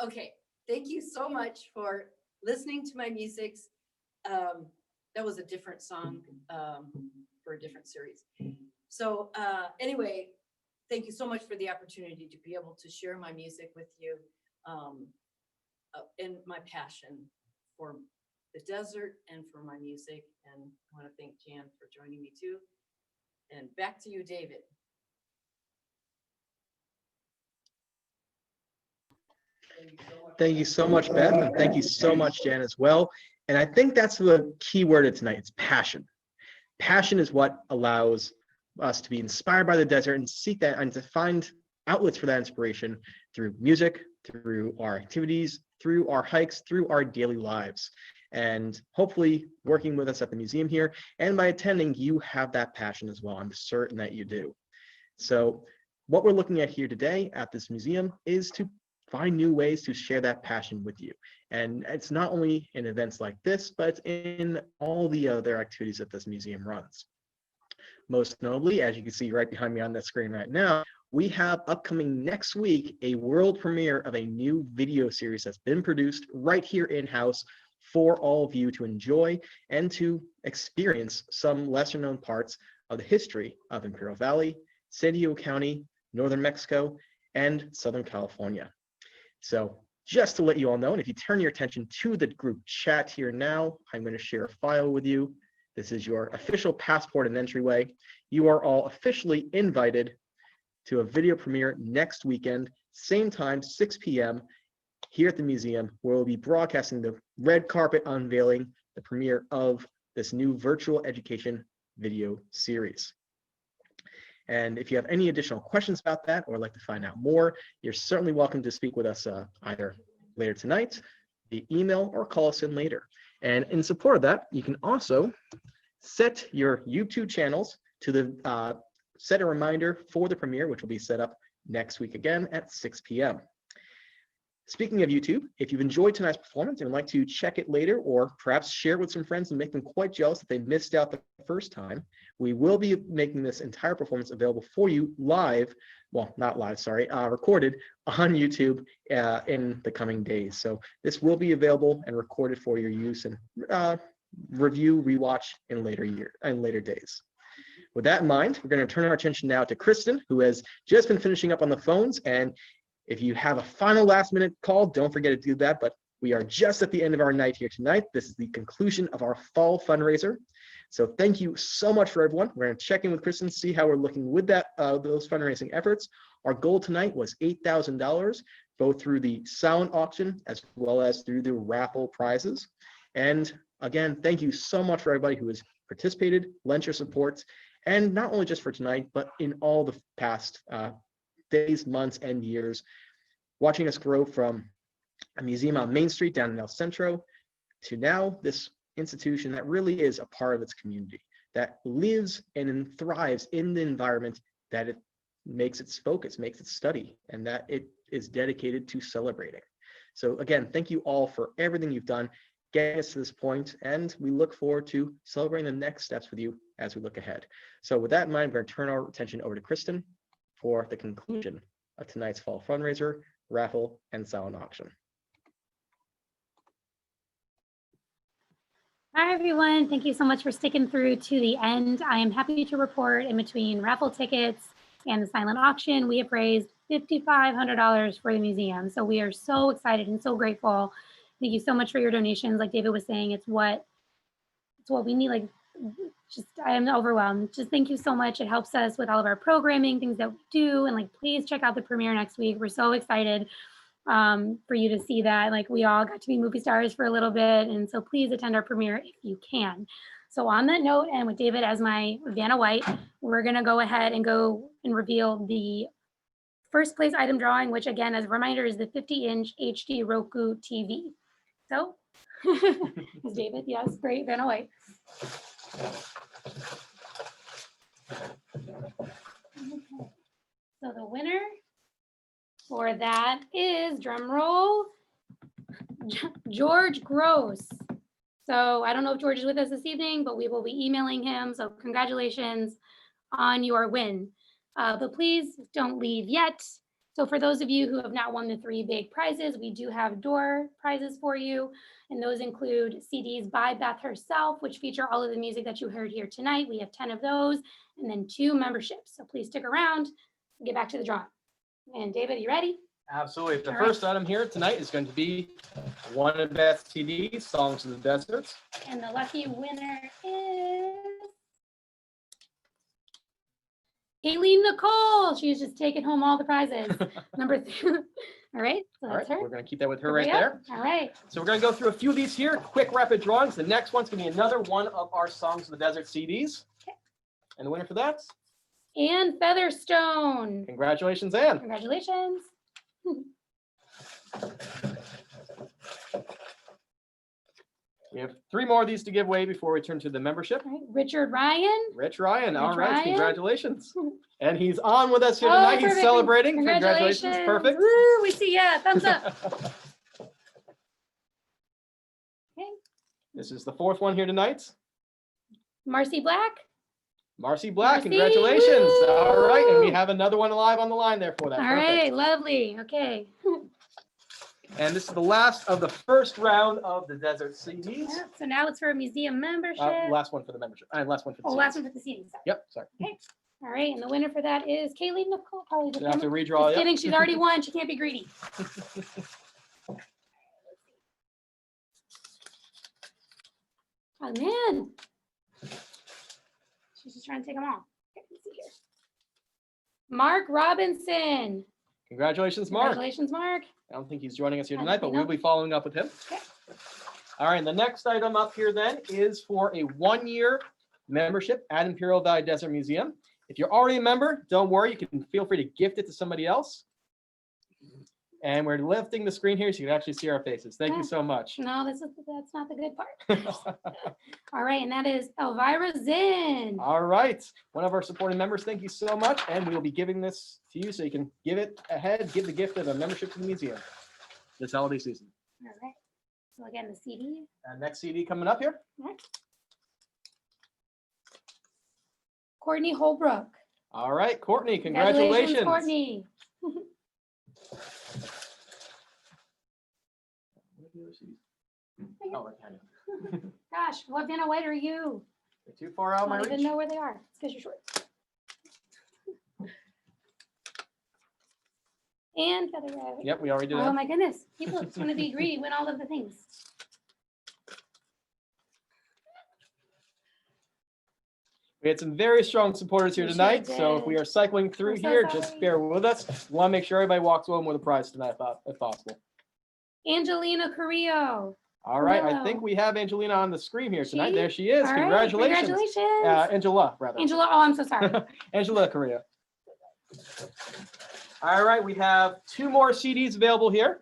Okay, thank you so much for listening to my music. That was a different song for a different series. So anyway, thank you so much for the opportunity to be able to share my music with you and my passion for the desert and for my music. And I want to thank Jan for joining me too. And back to you, David. Thank you so much, Beth, and thank you so much, Jan, as well. And I think that's the key word of tonight. It's passion. Passion is what allows us to be inspired by the desert and seek that and to find outlets for that inspiration through music, through our activities, through our hikes, through our daily lives. And hopefully working with us at the museum here and by attending, you have that passion as well. I'm certain that you do. So what we're looking at here today at this museum is to find new ways to share that passion with you. And it's not only in events like this, but it's in all the other activities that this museum runs. Most notably, as you can see right behind me on the screen right now, we have upcoming next week a world premiere of a new video series that's been produced right here in-house for all of you to enjoy and to experience some lesser known parts of the history of Imperial Valley, San Diego County, Northern Mexico, and Southern California. So just to let you all know, and if you turn your attention to the group chat here now, I'm going to share a file with you. This is your official passport and entryway. You are all officially invited to a video premiere next weekend, same time, 6 p.m. here at the museum, where we'll be broadcasting the red carpet unveiling, the premiere of this new virtual education video series. And if you have any additional questions about that or like to find out more, you're certainly welcome to speak with us either later tonight, via email, or call us in later. And in support of that, you can also set your YouTube channels to the set a reminder for the premiere, which will be set up next week again at 6 p.m. Speaking of YouTube, if you've enjoyed tonight's performance and would like to check it later or perhaps share it with some friends and make them quite jealous that they missed out the first time, we will be making this entire performance available for you live, well, not live, sorry, recorded on YouTube in the coming days. So this will be available and recorded for your use and review, rewatch in later days. With that in mind, we're going to turn our attention now to Kristen, who has just been finishing up on the phones. And if you have a final last-minute call, don't forget to do that. But we are just at the end of our night here tonight. This is the conclusion of our fall fundraiser. So thank you so much for everyone. We're going to check in with Kristen, see how we're looking with that those fundraising efforts. Our goal tonight was $8,000, both through the silent auction as well as through the raffle prizes. And again, thank you so much for everybody who has participated, lent your support, and not only just for tonight, but in all the past days, months, and years, watching us grow from a museum on Main Street down in El Centro to now this institution that really is a part of its community, that lives and thrives in the environment that it makes its focus, makes its study, and that it is dedicated to celebrating. So again, thank you all for everything you've done, getting us to this point, and we look forward to celebrating the next steps with you as we look ahead. So with that in mind, we're going to turn our attention over to Kristen for the conclusion of tonight's fall fundraiser, raffle, and silent auction. Hi, everyone. Thank you so much for sticking through to the end. I am happy to report in between raffle tickets and the silent auction, we have raised $5,500 for the museum. So we are so excited and so grateful. Thank you so much for your donations. Like David was saying, it's what we need. Like, just, I am overwhelmed. Just thank you so much. It helps us with all of our programming, things that we do. And like, please check out the premiere next week. We're so excited for you to see that. Like, we all got to be movie stars for a little bit. And so please attend our premiere if you can. So on that note, and with David as my Vanna White, we're gonna go ahead and reveal the first place item drawing, which again, as a reminder, is the 50-inch HD Roku TV. So, is David? Yes, great, Vanna White. So the winner for that is, drum roll, George Gross. So I don't know if George is with us this evening, but we will be emailing him. So congratulations on your win. But please don't leave yet. So for those of you who have not won the 3 big prizes, we do have door prizes for you. And those include CDs by Beth herself, which feature all of the music that you heard here tonight. We have 10 of those, and then 2 memberships. So please stick around and get back to the drawing. And David, are you ready? Absolutely. The All first item here tonight is going to be one of Beth's CDs, Songs of the Desert. And the lucky winner is Aileen Nicole. She's just taking home all the prizes. Number 3. All right, so All right, that's her. we're going to keep that with her Hurry right up. there. All right. So we're going to go through a few of these here, quick rapid drawings. The next one's going to be another one of our Songs of the Desert CDs. Okay. And the winner for that, Ann Featherstone. congratulations, Ann. Congratulations. We have 3 more of these to give away before we turn to the membership. All right, Richard Ryan. Rich Ryan, all Rich right, Ryan. congratulations. And he's on with us here Oh, tonight. He's perfect. celebrating. Congratulations, perfect. Woo, we see ya. Thumbs up. Okay. This is the 4th one here tonight. Marcy Black. Marcy Black, Marcy, congratulations. woo. All right, and we have another one live on the line there for that. All Perfect. right, lovely. Okay. And this is the last of the first round of the Desert CDs. Yeah, so now it's for a museum membership. Last one for the membership. Last one for the Oh, CDs. last one for the CD. Sorry. Yep, sorry. All right, and the winner for that is Kaylee Nicole. Probably You have to redraw. Just Yep. kidding, she's already won. She can't be greedy. Oh man, she's just trying to take them all. Okay, let's see here. Mark Robinson. Congratulations, Mark. Congratulations, Mark. I don't think he's joining us here I tonight, but think we'll not. be following up with him. Okay. All right, the next item up here then is for a 1-year membership at Imperial Valley Desert Museum. If you're already a member, don't worry, you can feel free to gift it to somebody else. And we're lifting the screen here so you can actually see our faces. Thank you so much. No, that's not the good part. All right, and that is Elvira Zinn. All right, one of our supporting members, thank you so much. And we will be giving this to you so you can give it ahead, give the gift of a membership to the museum this holiday season. All right. So again, the CD. Next CD coming up here. All right. Courtney Holbrook. All right, Courtney, congratulations. Courtney. Oh, I kind of. Gosh, what Vanna White are you? They're too far out I of my don't even reach. know where they are. It's because you're short. And Feather Red. Yep, we already did Oh that. my goodness. People just want to be greedy, win all of the things. We had some very strong supporters here We sure tonight, so if did. we are cycling through I'm so here, just sorry. bear with us. We want to make sure everybody walks home with a prize tonight, if possible. Angelina Carrillo. All right, I Hello. think we have Angelina on the screen here tonight. She? There she is. All right, Congratulations. Congratulations. Angela, rather. Angela, oh, I'm so sorry. Angela Correa. All right, we have 2 more CDs available here.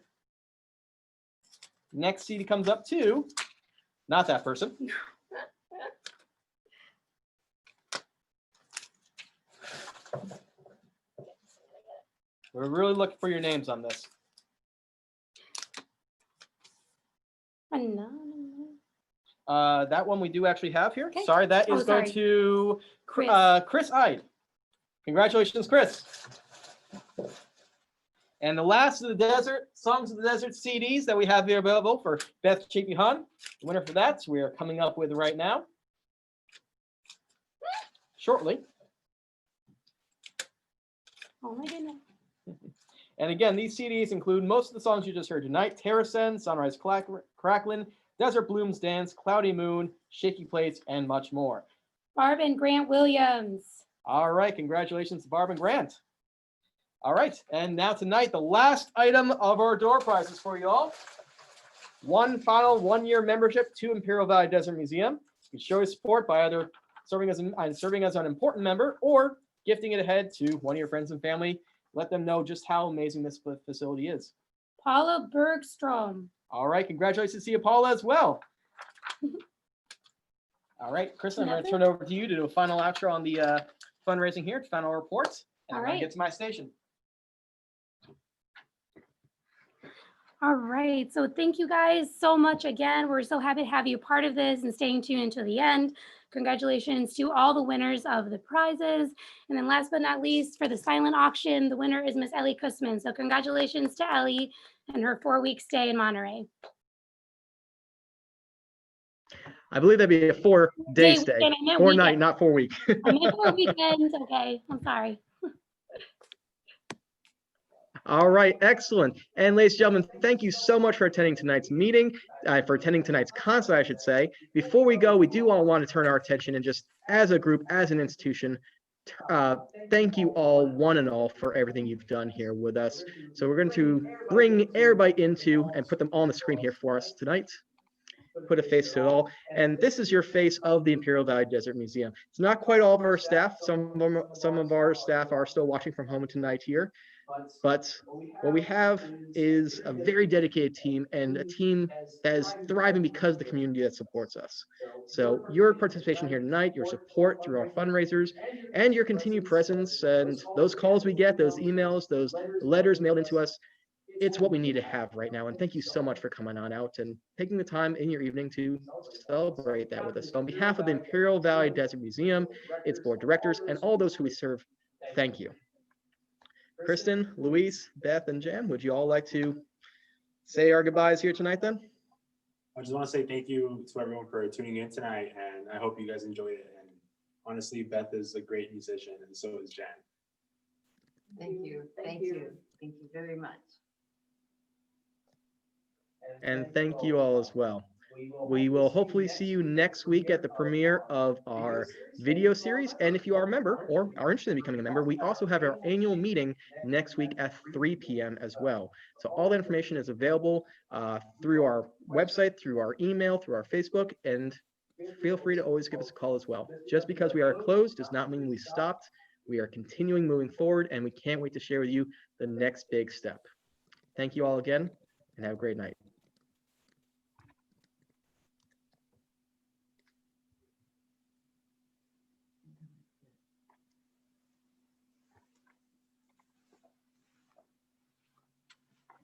Next CD comes up to, not that person. We're really looking for your names on this. No. That one we do actually have here. Okay. Sorry, that is Oh, going sorry. to Chris. Chris Ide. Congratulations, Chris. And the last of the Desert Songs of the Desert CDs that we have here available for Beth Chafey-Hon. The winner for that we are coming up with right now. Shortly. Oh my goodness. And again, these CDs include most of the songs you just heard tonight: Terracen, Sunrise Cracklin', Desert Blooms Dance, Cloudy Moon, Shaky Plates, and much more. Barb and Grant Williams. All right, congratulations to Barb and Grant. All right, and now tonight, the last item of our door prizes for you all. One final 1-year membership to Imperial Valley Desert Museum. You can show your support by either serving as an important member or gifting it ahead to one of your friends and family. Let them know just how amazing this facility is. Paula Bergstrom. All right, congratulations to you, Paula, as well. All right, Kristen, I'm going to turn it over to you to do a final outro on the fundraising here, final reports, and All I'm going right. to get to my station. All right, so thank you guys so much again. We're so happy to have you a part of this and staying tuned until the end. Congratulations to all the winners of the prizes. And then last but not least, for the silent auction, the winner is Miss Ellie Kussman. So congratulations to Ellie and her 4-week stay in Monterey. I believe that'd be a 4-day stay, Weekend, I meant 4-night, weekend. not 4-week. I meant 4 weekends. Okay, I'm sorry. All right, excellent. And ladies and gentlemen, thank you so much for attending tonight's meeting, for attending tonight's concert, I should say. Before we go, we do all want to turn our attention and just as a group, as an institution, thank you all, one and all, for everything you've done here with us. So we're going to bring everybody into and put them all on the screen here for us tonight. Put a face to it all. And this is your face of the Imperial Valley Desert Museum. It's not quite all of our staff. Some of our staff are still watching from home tonight here. But what we have is a very dedicated team, and a team that is thriving because of the community that supports us. So your participation here tonight, your support through our fundraisers, and your continued presence, and those calls we get, those emails, those letters mailed into us, it's what we need to have right now. And thank you so much for coming on out and taking the time in your evening to celebrate that with us. So on behalf of the Imperial Valley Desert Museum, its board of directors, and all those who we serve, thank you. Kristen, Luis, Beth, and Jan, would you all like to say our goodbyes here tonight then? I just want to say thank you to everyone for tuning in tonight, and I hope you guys enjoyed it. And honestly, Beth is a great musician, and so is Jan. Thank you. Thank you. Thank you very much. And thank you all as well. We will hopefully see you next week at the premiere of our video series. And if you are a member or are interested in becoming a member, we also have our annual meeting next week at 3 p.m. as well. So all that information is available through our website, through our email, through our Facebook, and feel free to always give us a call as well. Just because we are closed does not mean we stopped. We are continuing moving forward, and we can't wait to share with you the next big step. Thank you all again, and have a great night.